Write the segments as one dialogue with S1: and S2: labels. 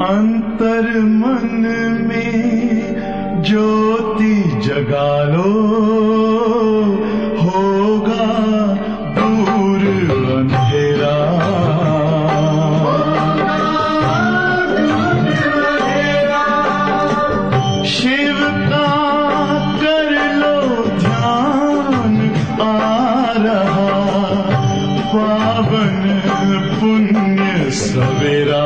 S1: अंतर मन में ज्योति जगा लो, होगा दूर अंधेरा। शिव का कर लो ध्यान, आ रहा पावन पुण्य सवेरा।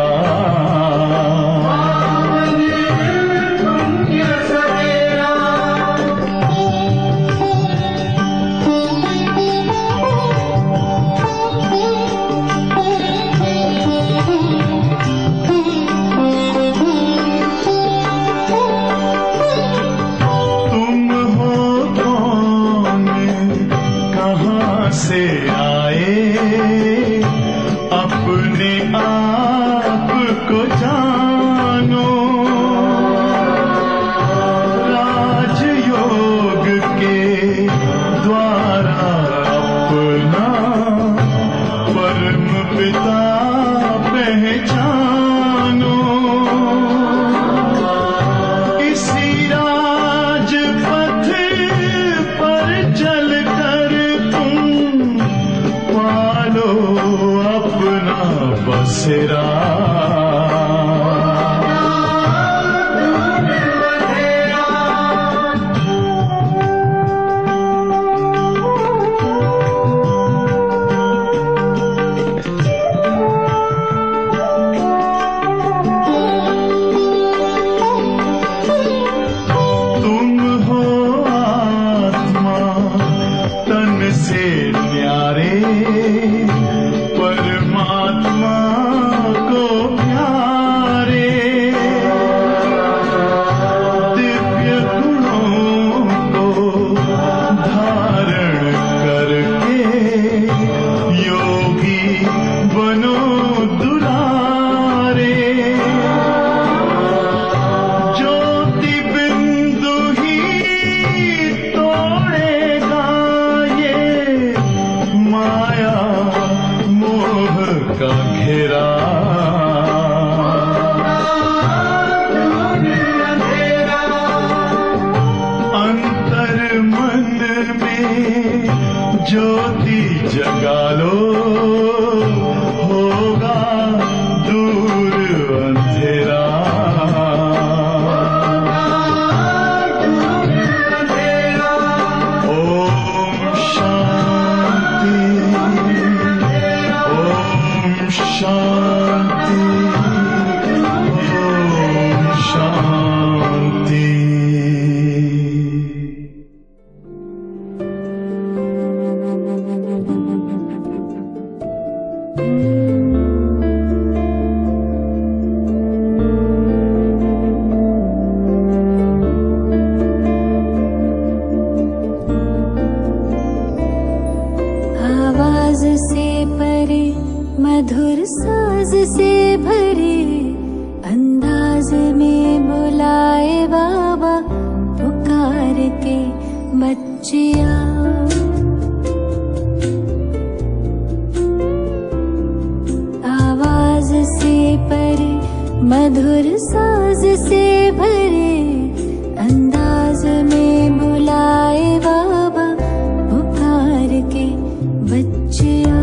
S1: से आए अपने आप को जानो, राजयोग के द्वारा अपना परम पिता पहचानो। इसी राजपथ पर चलकर पालो अपना बसेरा। तुम हो आत्मा तन से न्यारे, परमात्मा को प्यारे। दिव्य गुणों को धारण करके योगी बनो दुलारे। ज्योति बिंदु ही तोड़ेगा ये माया मोह का घेरा। अंतर मन में ज्योति जगा लो, होगा दूर अंधेरा। ओम शांति, ओम शांति, ओम शांति।
S2: आवाज से परे मधुर साज से भरे, अंदाज में बुलाए बाबा पुकार के बच्चिया। आवाज से परे मधुर साज से भरे, अंदाज में बुलाए बाबा पुकार के बच्चिया।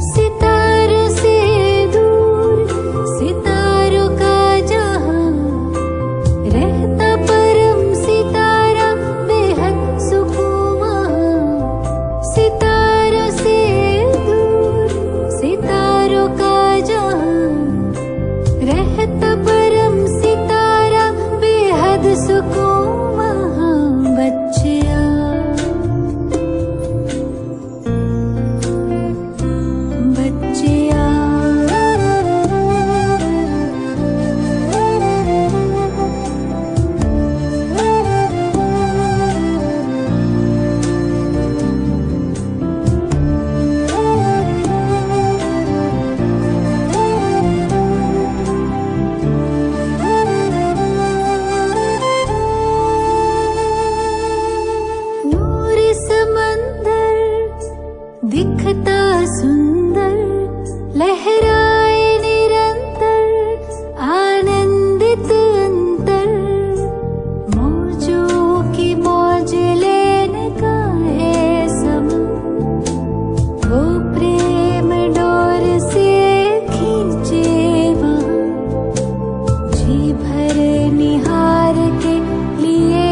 S2: सितारों से दूर सितारों का जहां, रहता परम सितारा बेहद सुकून वहां। सितारों से दूर सितारों का जहां, रहता परम सितारा बेहद सुकून वहां बच्चिया। बच्चिया दिखता सुंदर अंदर लहराए निरंतर आनंदित अंतर। मौजों की मौज लेने का है समय, वो प्रेम डोर से खींचे वहाँ। जी भर निहार के लिए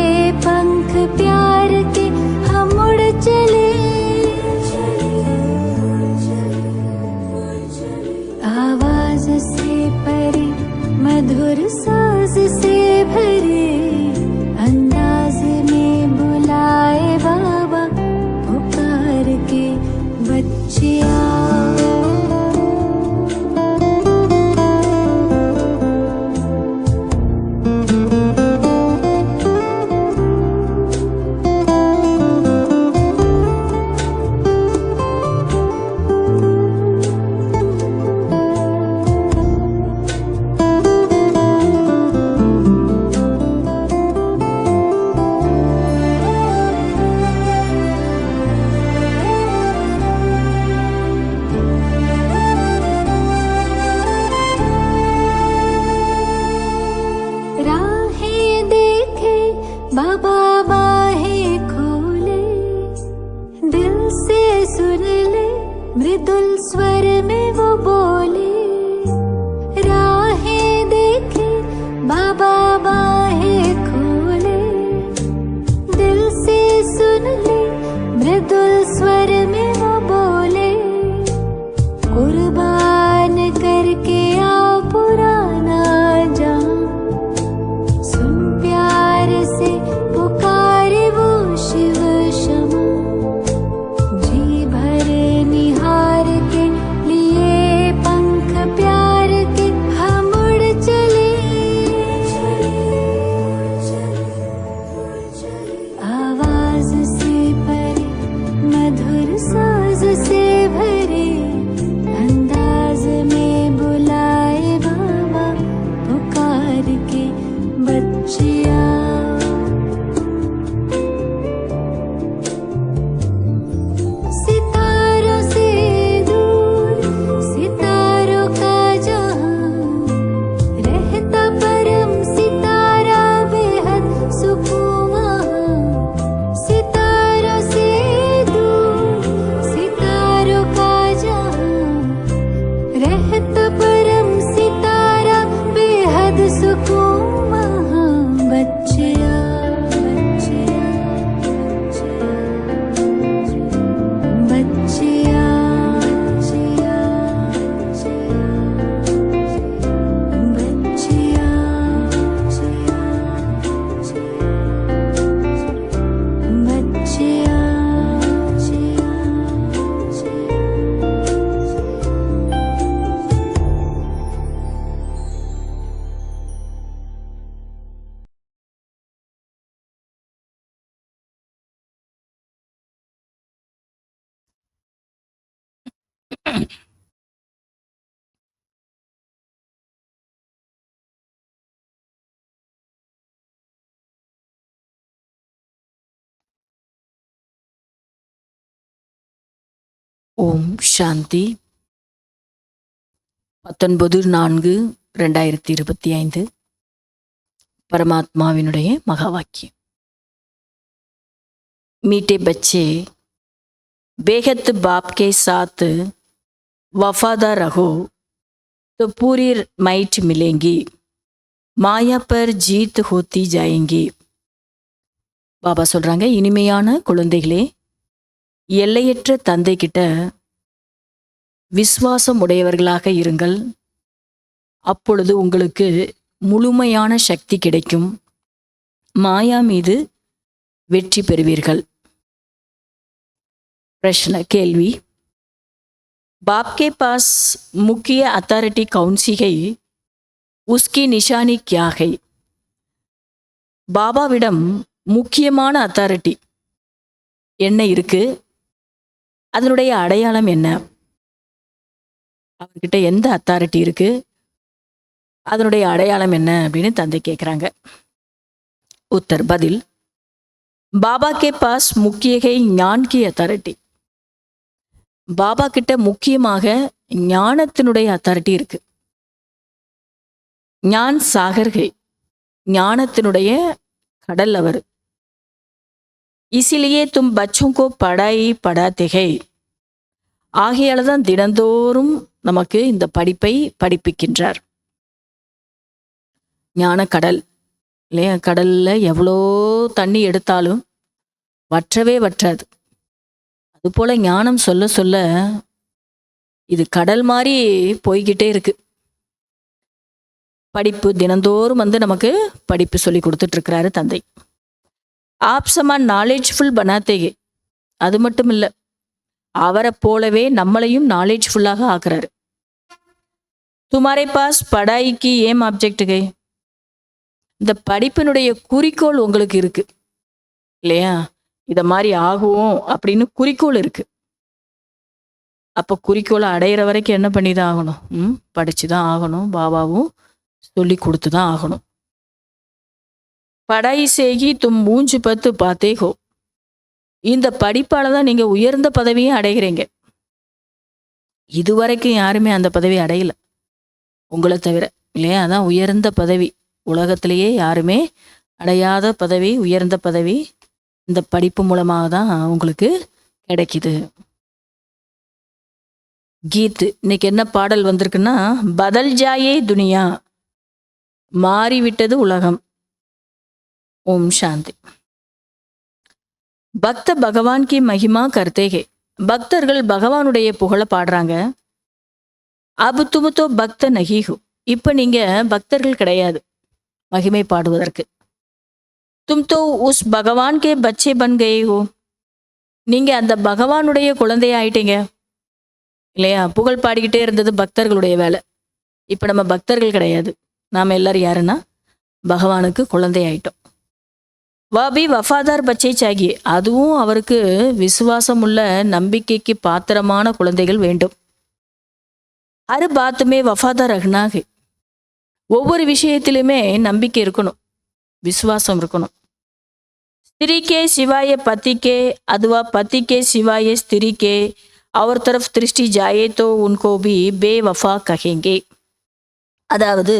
S2: पंख प्यार के हम उड़ चले। आवाज से परे मधुर साज से भरे अंदाज में बुलाए बाबा पुकार के बच्चे आओ। राहें देखे बाबा बाहें खोले, दिल से सुन ले मृदुल स्वर में वो बोले। राहें देखे बाबा बाहें खोले, दिल से सुन ले मृदुल स्वर में वो बोले। कुर्बान करके आओ पुराना जान, सुन प्यार से पुकारे वो शिव क्षमा। जी भर निहार के लिए पंख प्यार के हम उड़ चले। आवाज से परे मधुर साज से भरे अंदाज में बुलाए बाबा पुकार के बच्चे आओ। सितारों से दूर सितारों का जहां, रहता परम सितारा बेहद सुकून वहाँ। सितारों से दूर सितारों का जहां, रहता परम सितारा बेहद सुकून वहाँ। बच्चे आओ, बच्चे आओ, बच्चे आओ, बच्चे
S3: ஓம் சாந்தி. 19/4/2025 परमात्माவினுடைய மகா வாக்கியம். मीठे बच्चे, बेहद बाप के साथ वफादार रहो तो पूरी माइट मिलेंगी, माया पर जीत होती जाएंगी. பாபா சொல்றாங்க, இனிமையான குழந்தைகளே, எல்லையற்ற தந்தை கிட்ட விசுவாசம் உடையவர்களாக இருங்கள். அப்பொழுது உங்களுக்கு முழுமையான சக்தி கிடைக்கும். மாயா மீது வெற்றி பெறுவீர்கள். प्रश्न केल्वी, बाप के पास मुख्य अथॉरिटी कौन सी है, उसकी निशानी क्या है? பாபாவிடம் முக்கியமான அத்தாரிட்டி என்ன இருக்கு, அதனுடைய அடையாளம் என்ன? அவர்கிட்ட எந்த அத்தாரிட்டி இருக்கு, அதனுடைய அடையாளம் என்ன அப்படின்னு தந்தை கேட்குறாங்க. उत्तर பதில், बाबा के पास मुख्य है ज्ञान की अथॉरिटी. பாபா கிட்ட முக்கியமாக ஞானத்தினுடைய அத்தாரிட்டி இருக்கு. ஞான் சாகர்கை, ஞானத்தினுடைய கடல் அவர். இசிலியே தும் பச்சோங்கோ படாயி படாதேகை, ஆகையால தான் தினந்தோறும் நமக்கு இந்த படிப்பை படிப்பிக்கின்றார். ஞான கடல் இல்லையா? கடல்ல எவ்வளோ தண்ணி எடுத்தாலும் வற்றவே வற்றாது. அதுபோல ஞானம் சொல்ல சொல்ல இது கடல் மாதிரி போய்கிட்டே இருக்கு. படிப்பு தினந்தோறும் நமக்கு படிப்பு சொல்லி கொடுத்துட்டு இருக்கிறாரு தந்தை. ஆப்சமா நாலேஜ்ஃபுல் பனாத்தேகே, அது மட்டும் இல்லை, அவரை போலவே நம்மளையும் நாலேஜ்ஃபுல்லாக ஆக்குறாரு. துமாரே பாஸ் படாய்க்கு ஏம் ஆப்ஜெக்டுகை, இந்த படிப்பினுடைய குறிக்கோள் உங்களுக்கு இருக்கு இல்லையா? இத மாதிரி ஆகுவோம் அப்படின்னு குறிக்கோள் இருக்கு. அப்போ குறிக்கோளை அடையிற வரைக்கும் என்ன பண்ணி தான் ஆகணும்? படிச்சு தான் ஆகணும். பாபாவும் சொல்லி கொடுத்து தான் ஆகணும். படாய் சேகி தும் மூஞ்சு பத்து பார்த்தேகோ, இந்த படிப்பால தான் நீங்க உயர்ந்த பதவியை அடைகிறீங்க. இதுவரைக்கும் யாருமே அந்த பதவி அடையல உங்களை தவிர இல்லையா? அதான் உயர்ந்த பதவி. உலகத்திலேயே யாருமே அடையாத பதவி, உயர்ந்த பதவி இந்த படிப்பு மூலமாக தான் உங்களுக்கு கிடைக்குது. கீத் இன்னைக்கு என்ன பாடல் வந்திருக்குன்னா, பதல் ஜாயே துனியா, மாறிவிட்டது உலகம். ஓம் சாந்தி. பக்த பகவான் கி மகிமா கர்த்தேகே, பக்தர்கள் பகவானுடைய புகழ பாடுறாங்க. அபு துமுத்தோ பக்த நகிஹு, இப்ப நீங்க பக்தர்கள் கிடையாது மகிமை பாடுவதற்கு. தும் தோ உஸ் பகவான் கே பச்சே பன் கயே ஹோ, நீங்க அந்த பகவானுடைய குழந்தையாயிட்டீங்க இல்லையா? புகழ் பாடிக்கிட்டே இருந்தது பக்தர்களுடைய வேலை. இப்ப நம்ம பக்தர்கள் கிடையாது. நாம எல்லாரும் யாருன்னா பகவானுக்கு குழந்தையாயிட்டோம். வாபி வஃபாதார் பச்சை சாகி, அதுவும் அவருக்கு விசுவாசம் உள்ள நம்பிக்கைக்கு பாத்திரமான குழந்தைகள் வேண்டும். அரு பாத்துமே வஃபாதார் ரஹ்னாகே, ஒவ்வொரு விஷயத்திலுமே நம்பிக்கை இருக்கணும், விசுவாசம் இருக்கணும். ஸ்திரீக்கே சிவாய பத்திக்கே அதுவா பத்திக்கே சிவாய ஸ்திரீக்கே और तरफ दृष्टि जाए तो उनको भी बेवफा कहेंगे. அதாவது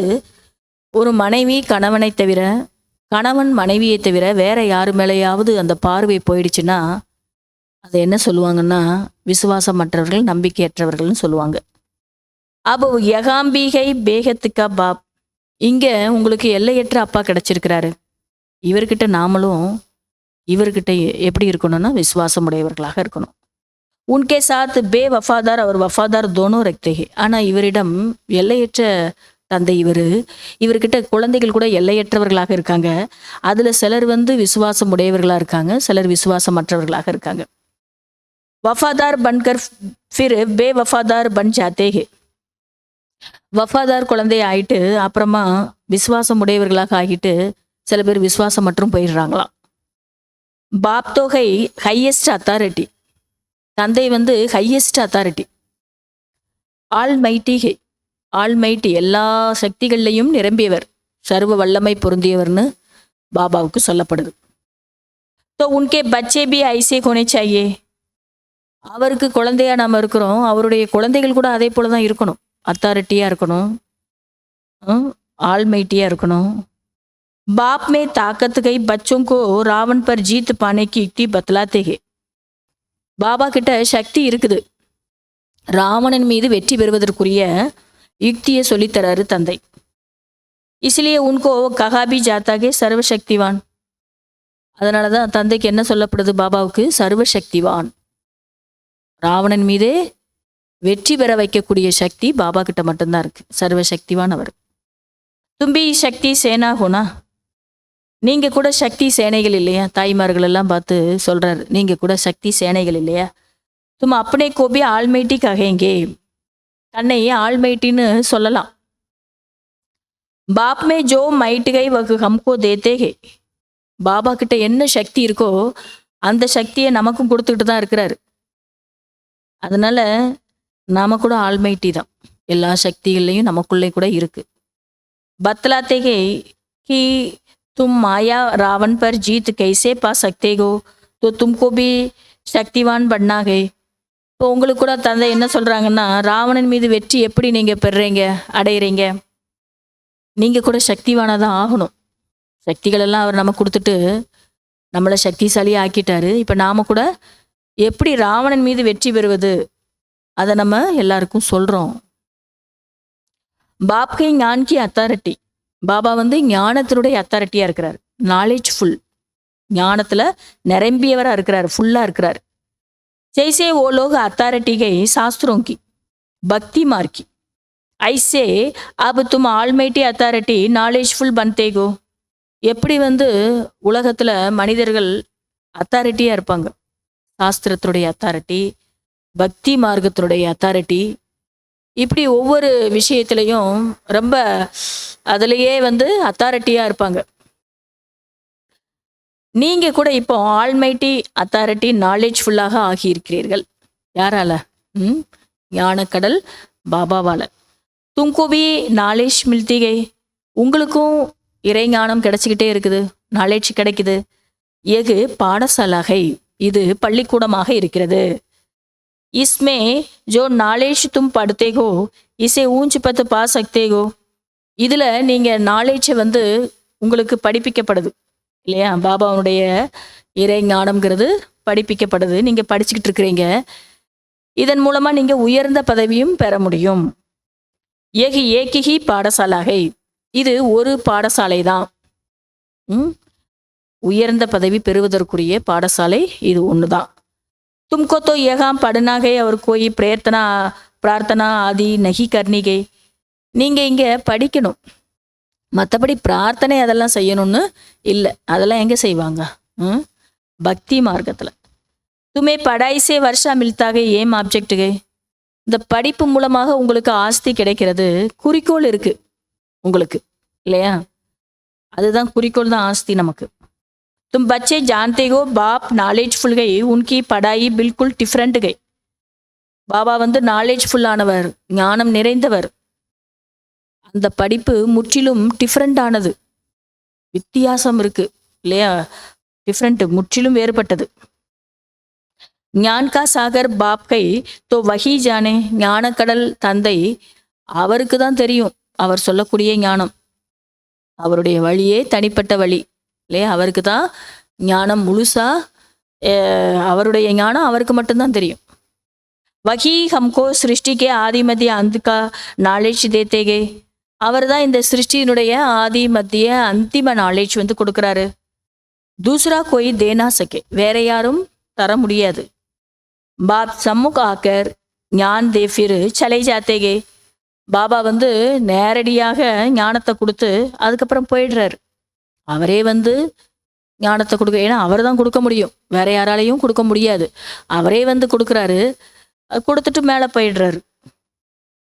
S3: ஒரு மனைவி கணவனை தவிர, கணவன் மனைவியை தவிர வேற யாரு மேலேயாவது அந்த பார்வை போயிடுச்சுன்னா அதை என்ன சொல்லுவாங்கன்னா விசுவாசமற்றவர்கள், நம்பிக்கையற்றவர்கள்னு சொல்லுவாங்க. அப்போ யகாம்பிகை பேகத்துக்கா பாப், இங்க உங்களுக்கு எல்லையற்ற அப்பா கிடைச்சிருக்கிறாரு. இவர்கிட்ட நாமளும் இவர்கிட்ட எப்படி இருக்கணும்னா விசுவாசம் உடையவர்களாக இருக்கணும். உன்கே சாத் பே வஃபாதார் அவர் வஃபாதார் தோனோ ரக்தேகே, ஆனா இவரிடம் எல்லையற்ற தந்தை இவர்கிட்ட குழந்தைகள் கூட எல்லையற்றவர்களாக இருக்காங்க. அதுல சிலர் விசுவாசம் உடையவர்களா இருக்காங்க, சிலர் விசுவாசமற்றவர்களாக இருக்காங்க. வஃபாதார் பன்கர் ஃபிர் பே வஃபாதார் பன் ஜாத்தேகே, வஃபாதார் குழந்தை ஆயிட்டு அப்புறமா விசுவாசம் உடையவர்களாக ஆகிட்டு சில பேர் விசுவாசம் மற்றும் போயிடுறாங்களாம். பாப் தொகை ஹையஸ்ட் அத்தாரிட்டி, தந்தை ஹையஸ்ட் அத்தாரிட்டி. ஆல்மைட்டி, ஆல்மைட்டி எல்லா சக்திகள்லையும் நிரம்பியவர், சர்வ வல்லமை பொருந்தியவர்னு பாபாவுக்கு சொல்லப்படுது. ஸோ உன்கே பச்சே பி ஐசே கோனே சாயே, அவருக்கு குழந்தையா நாம் இருக்கிறோம், அவருடைய குழந்தைகள் கூட அதே போல தான் இருக்கணும். அத்தாரிட்டியாக இருக்கணும், ஆல்மைட்டியாக இருக்கணும். बाप में ताकत गई बच्चों को रावण पर जीत पाने की युक्ति बतलाते हैं. பாபா கிட்ட சக்தி இருக்குது, ராவணன் மீது வெற்றி பெறுவதற்குரிய யுக்தியை சொல்லித்தராரு தந்தை. इसलिए उनको कहा भी जाता है சர்வசக்திவான். அதனால தான் தந்தைக்கு என்ன சொல்லப்படுது பாபாவுக்கு? சர்வசக்திவான். ராவணன் மீதே வெற்றி பெற வைக்கக்கூடிய சக்தி பாபா கிட்ட மட்டும்தான் இருக்கு, சர்வசக்திவான் அவர். தும்பி சக்தி சேனா ஹோனா, நீங்க கூட சக்தி சேனைகள் இல்லையா? தாய்மார்கள் எல்லாம் பார்த்து சொல்றாரு, நீங்க கூட சக்தி சேனைகள் இல்லையா? தும் அப்பனே கோபி ஆல்மைட்டி ககேங்கே, தன்னை ஆல்மைட்டின்னு சொல்லலாம். பாப் மே ஜோ மைட் கை வகு ஹம்கோ தேத்தே ஹே, பாபா கிட்ட என்ன சக்தி இருக்கோ அந்த சக்தியை நமக்கும் கொடுத்துக்கிட்டு தான் இருக்கிறாரு. அதனால நாம கூட ஆல்மைட்டி தான், எல்லா சக்திகள்லையும் நமக்குள்ளே கூட இருக்கு. बतलाते हैं कि तुम माया रावण पर जीत कैसे पा सकते हो, तो तुमको भी शक्तिवान बनना है. இப்போ உங்களுக்கு கூட தந்தை என்ன சொல்றாங்கன்னா, ராவணன் மீது வெற்றி எப்படி நீங்க பெறுறீங்க, அடையிறீங்க? நீங்க கூட சக்திவானா தான் ஆகணும். சக்திகள் எல்லாம் அவர் நமக்கு கொடுத்துட்டு நம்மளை சக்திசாலி ஆக்கிட்டாரு. இப்போ நாம கூட எப்படி ராவணன் மீது வெற்றி பெறுவது, அதை நம்ம எல்லாருக்கும் சொல்றோம். பாப்கை ஞான்கி அத்தாரிட்டி. பாபா வந்து ஞானத்தினுடைய அத்தாரிட்டியா இருக்கிறார். நாலேஜ்ஃபுல், ஞானத்துல நிரம்பியவரா இருக்கிறார், ஃபுல்லா இருக்கிறார். जैसे वो लोग अथॉरिटी गई शास्त्रों की भक्ति मार्ग की, ऐसे अब तुम ஆல்மைட்டி அத்தாரிட்டி நாலேஜ்ஃபுல் பன்தேகோ. எப்படி வந்து உலகத்துல மனிதர்கள் அத்தாரிட்டியா இருப்பாங்க, சாஸ்திரத்தினுடைய அத்தாரிட்டி, பக்தி மார்க்கத்தினுடைய அத்தாரிட்டி, இப்படி ஒவ்வொரு விஷயத்திலையும் ரொம்ப அதுலேயே வந்து அத்தாரிட்டியா இருப்பாங்க. நீங்க கூட இப்போ ஆல்மைட்டி அத்தாரிட்டி நாலேஜ்ஃபுல்லாக ஆகியிருக்கிறீர்கள். யாரால? ஞானக்கடல் பாபாவால. தும்கோபி நாலேஜ் மில்திகை. உங்களுக்கும் இறைஞானம் கிடைச்சிக்கிட்டே இருக்குது, நாலேஜ் கிடைக்குது. எகு பாடசாலாகை, இது பள்ளிக்கூடமாக இருக்கிறது. இஸ்மே ஜோ நாலேஜ் தும் படுத்தேகோ இசை ஊஞ்சி பத்து பா சக்தேகோ. இதுல நீங்க நாலேஜை வந்து உங்களுக்கு படிப்பிக்கப்படுது இல்லையா? பாபாவுடைய இறை ஞானம்ங்கிறது படிப்பிக்கப்படுது, நீங்க படிச்சுக்கிட்டு இருக்கிறீங்க. இதன் மூலமா நீங்க உயர்ந்த பதவியும் பெற முடியும். ஏகி ஏகிஹி பாடசாலாகை, இது ஒரு பாடசாலை தான். உயர்ந்த பதவி பெறுவதற்குரிய பாடசாலை இது ஒண்ணுதான். तुमको तो यहाँ पढ़ना है और कोई பிரார்த்தனா ஆதி நகி கர்னிகை. நீங்க இங்க படிக்கணும், மற்றபடி பிரார்த்தனை அதெல்லாம் செய்யணும்னு இல்லை. அதெல்லாம் எங்க செய்வாங்க? பக்தி மார்க்கத்துல. துமே படாய்சே வருஷா மில்தாக ஏம் ஆப்ஜெக்டுகை. இந்த படிப்பு மூலமாக உங்களுக்கு ஆஸ்தி கிடைக்கிறது, குறிக்கோள் இருக்கு உங்களுக்கு இல்லையா? அதுதான் குறிக்கோள் தான் ஆஸ்தி நமக்கு. तुम बच्चे जानते हो बाप नालेजफुल गई, उनकी पढ़ाई बिल्कुल डिफरेंट गई. பாபா வந்து நாலேஜ்ஃபுல்லானவர், ஞானம் நிறைந்தவர். அந்த படிப்பு முற்றிலும் டிஃப்ரெண்ட் ஆனது, வித்தியாசம் இருக்கு இல்லையா? டிஃப்ரெண்ட், முற்றிலும் வேறுபட்டது. ஞான்கா சாகர் பாப்கை தோ வஹி ஜானே. ஞானக்கடல் தந்தை, அவருக்கு தான் தெரியும் அவர் சொல்லக்கூடிய ஞானம். அவருடைய வழியே தனிப்பட்ட வழி இல்லையா? அவருக்கு தான் ஞானம் முழுசா, அவருடைய ஞானம் அவருக்கு மட்டும்தான் தெரியும். வஹி ஹம்கோ சிருஷ்டிக்கே ஆதி மத்திய அந்துக்கா நாலேஜ் தேத்தேகே. அவர் தான் இந்த சிருஷ்டியினுடைய ஆதி மத்திய அந்திம நாலேஜ் வந்து கொடுக்குறாரு. தூசரா கோய் தேனா சக்கே, வேற யாரும் தர முடியாது. பாப் சம்முக் ஆக்கர் ஞான் தே ஃபிர் சலை ஜாத்தேகே. பாபா வந்து நேரடியாக ஞானத்தை கொடுத்து அதுக்கப்புறம் போயிடுறாரு. அவரே வந்து ஞானத்தை கொடுக்க, ஏன்னா அவர் தான் கொடுக்க முடியும், வேற யாராலையும் கொடுக்க முடியாது. அவரே வந்து கொடுக்குறாரு, கொடுத்துட்டு மேலே போயிடுறாரு.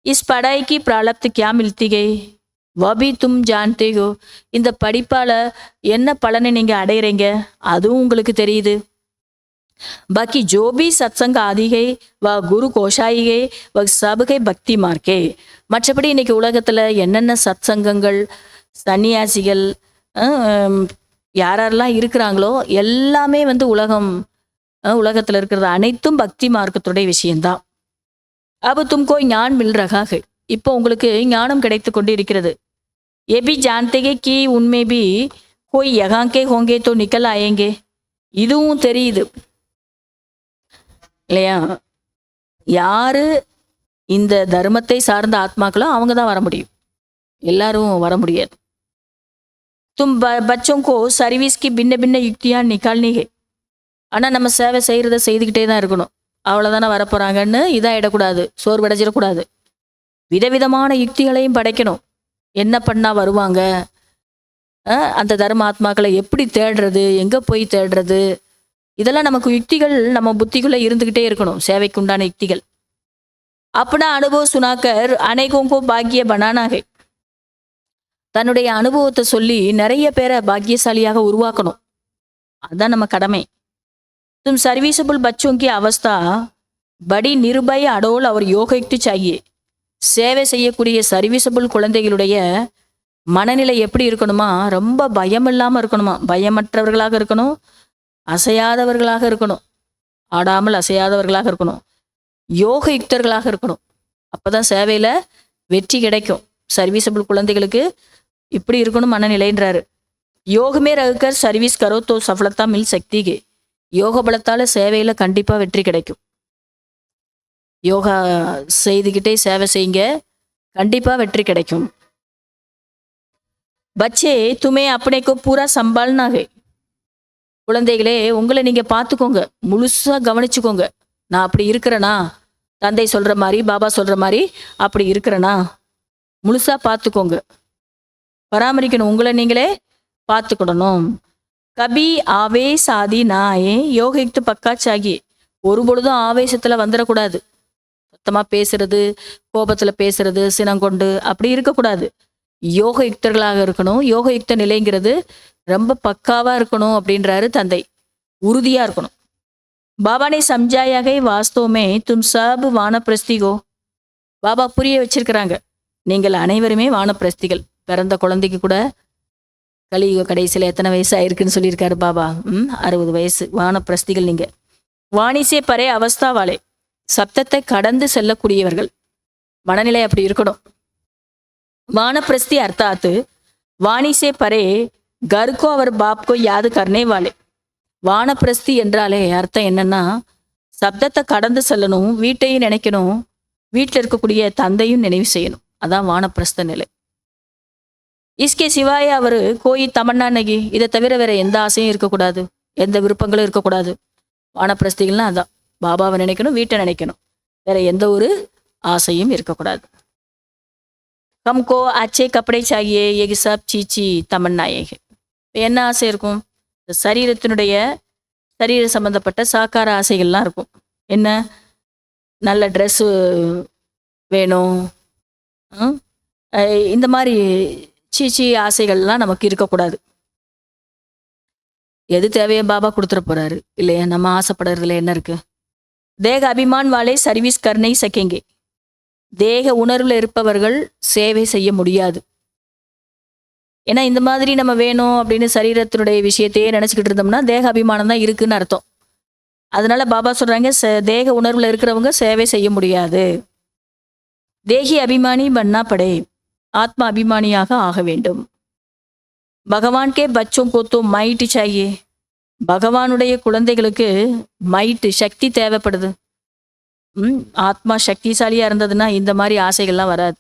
S3: இஸ் படாய்க்கு பிராலப்தி கியா மில்திகை வபி தும் ஜான்தேகோ. இந்த படிப்பால என்ன பலனை நீங்க அடையிறீங்க அதுவும் உங்களுக்கு தெரியுது. பாக்கி ஜோபி சத்சங்க ஆதிகை வ குரு கோஷாயிகை வ சபகை பக்தி மார்க்கே. மற்றபடி இன்னைக்கு உலகத்துல என்னென்ன சத்சங்கங்கள், சன்னியாசிகள், யாரெல்லாம் இருக்கிறாங்களோ எல்லாமே வந்து உலகத்துல இருக்கிறது அனைத்தும் பக்தி மார்க்கத்துடைய விஷயம்தான். அப்போ தும்கோ ஞான் மில் ரகாக, இப்போ உங்களுக்கு ஞானம் கிடைத்து கொண்டு இருக்கிறது. ஏபி ஜான்தேகே கி உண்மை பி கோய் யகாங்கே ஹோங்கே தோ நிக்கல் ஆயேங்கே. இதுவும் தெரியுது இல்லையா? யாரு இந்த தர்மத்தை சார்ந்த ஆத்மாக்களோ அவங்க தான் வர முடியும், எல்லாரும் வர முடியாது. तुम बच्चों को सर्विस की भिन्न भिन्न युक्तियाँ निकालनी है. ஆனால் நம்ம சேவை செய்கிறத செய்துக்கிட்டே தான் இருக்கணும். அவ்வளோதானே வரப்போகிறாங்கன்னு இதாகிடக்கூடாது, சோர்வடைஞ்சிடக்கூடாது. விதவிதமான யுக்திகளையும் படைக்கணும். என்ன பண்ணால் வருவாங்க, அந்த தர்ம ஆத்மாக்களை எப்படி தேடுறது, எங்கே போய் தேடுறது, இதெல்லாம் நமக்கு யுக்திகள் நம்ம புத்திக்குள்ளே இருந்துக்கிட்டே இருக்கணும், சேவைக்கு உண்டான யுக்திகள். அப்படின்னா அனுபவம் சுனாக்கர் அனைகோங்கோ பாக்கிய பனானாகை. தன்னுடைய அனுபவத்தை சொல்லி நிறைய பேரை பாக்கியசாலியாக உருவாக்கணும், அதுதான் நம்ம கடமை. तुम सर्विसबल बच्चों की अवस्था बड़ी निर्भय अडोल और யோகித்து चाहिए. சேவை செய்யக்கூடிய சர்வீசபிள் குழந்தைகளுடைய மனநிலை எப்படி இருக்கணுமா? ரொம்ப பயம் இல்லாமல் இருக்கணுமா, பயமற்றவர்களாக இருக்கணும், அசையாதவர்களாக இருக்கணும், ஆடாமல் அசையாதவர்களாக இருக்கணும். யோக யுக்தர்களாக இருக்கணும். அப்பதான் சேவையில வெற்றி கிடைக்கும். சர்வீசபிள் குழந்தைகளுக்கு இப்படி இருக்கணும் மனநிலைன்றாரு. யோகமே ரகுக்கர் சர்வீஸ் கரோ தோ சஃலத்தா மில் சக்திகே. யோக பலத்தால சேவையில கண்டிப்பா வெற்றி கிடைக்கும். யோகா செய்துக்கிட்டே சேவை செய்யுங்க, கண்டிப்பா வெற்றி கிடைக்கும். பச்சே துமே அப்பனேக்கோ பூரா சம்பால்னா ஹை. குழந்தைகளே, உங்களை நீங்க பார்த்துக்கோங்க, முழுசா கவனிச்சுக்கோங்க. நான் அப்படி இருக்கிறேனா, தந்தை சொல்ற மாதிரி பாபா சொல்ற மாதிரி அப்படி இருக்கிறேனா, முழுசா பார்த்துக்கோங்க. பராமரிக்கணும், உங்களை நீங்களே பார்த்துக்கிடணும். கபி ஆவேஸ் ஆதி நாயே யோகித்து பக்கா சாகி. ஒரு பொழுதும் ஆவேசத்துல வந்துடக்கூடாது. சத்தமா பேசுறது, கோபத்துல பேசுறது, சினங்கொண்டு அப்படி இருக்கக்கூடாது. யோக யுக்தர்களாக இருக்கணும். யோக யுக்த நிலைங்கிறது ரொம்ப பக்காவா இருக்கணும் அப்படின்றாரு தந்தை. உறுதியா இருக்கணும். பாபானே சம்ஜாயாக வாஸ்தவமே தும் சப் வானப்பிரஸ்திகோ. பாபா புரிய வச்சிருக்கிறாங்க, நீங்கள் அனைவருமே வானப்பிரஸ்திகள். பிறந்த குழந்தைக்கு கூட கலியுக கடைசியில் எத்தனை வயசு ஆயிருக்குன்னு சொல்லியிருக்காரு பாபா. 60 வயசு. வானப்பிரஸ்திகள் நீங்க. வாணிசே பரே அவஸ்தாவாலே, சப்தத்தை கடந்து செல்லக்கூடியவர்கள். மனநிலை அப்படி இருக்கணும். வானப்பிரஸ்தி அர்த்தாத்து வாணிசே பரே கர்கோ அவர் பாப்கோ யாது கர்னே வாலே. வானப்பிரஸ்தி என்றாலே அர்த்தம் என்னன்னா, சப்தத்தை கடந்து செல்லணும், வீட்டையும் நினைக்கணும், வீட்டில் இருக்கக்கூடிய தந்தையும் நினைவு செய்யணும். அதான் வானப்பிரஸ்த நிலை. இஸ்கே சிவாய அவர் கோயி தமன்னா நகி. இதை தவிர வேற எந்த ஆசையும் இருக்கக்கூடாது, எந்த விருப்பங்களும் இருக்கக்கூடாது. வானப்பிரஸ்திகள்னா அதான், பாபாவை நினைக்கணும், வீட்டை நினைக்கணும், வேற எந்த ஒரு ஆசையும் இருக்கக்கூடாது. ஹம்கோ அச்சே கப்படை சாகியே ஏகி சப் சீச்சி தமன்னாயே. என்ன ஆசை இருக்கும்? சரீரத்தினுடைய சரீர சம்பந்தப்பட்ட சாக்கார ஆசைகள்லாம் இருக்கும். என்ன? நல்ல ட்ரெஸ்ஸு வேணும், இந்த மாதிரி சீச்சி ஆசைகள்லாம் நமக்கு இருக்கக்கூடாது. எது தேவையோ பாபா கொடுத்துட போறாரு இல்லையா? நம்ம ஆசைப்படுறதுல என்ன இருக்கு? தேக அபிமான் வாலே சர்வீஸ் கர்னை சக்கேங்கே. தேக உணர்வுல இருப்பவர்கள் சேவை செய்ய முடியாது. ஏன்னா இந்த மாதிரி நம்ம வேணும் அப்படின்னு சரீரத்தினுடைய விஷயத்தையே நினைச்சுக்கிட்டு இருந்தோம்னா தேக அபிமானம் தான் இருக்குன்னு அர்த்தம். அதனால பாபா சொல்றாங்க, தேக உணர்வுல இருக்கிறவங்க சேவை செய்ய முடியாது. தேகி அபிமானி பன்னா படே. ஆத்மா அபிமானியாக ஆக வேண்டும். பகவான் கே பச்சோं को तो மைட் चाहिए. பகவானுடைய குழந்தைகளுக்கு மைட் சக்தி தேவைப்படுது. ஆத்மா சக்திசாலியா இருந்ததுன்னா இந்த மாதிரி ஆசைகள்லாம் வராது.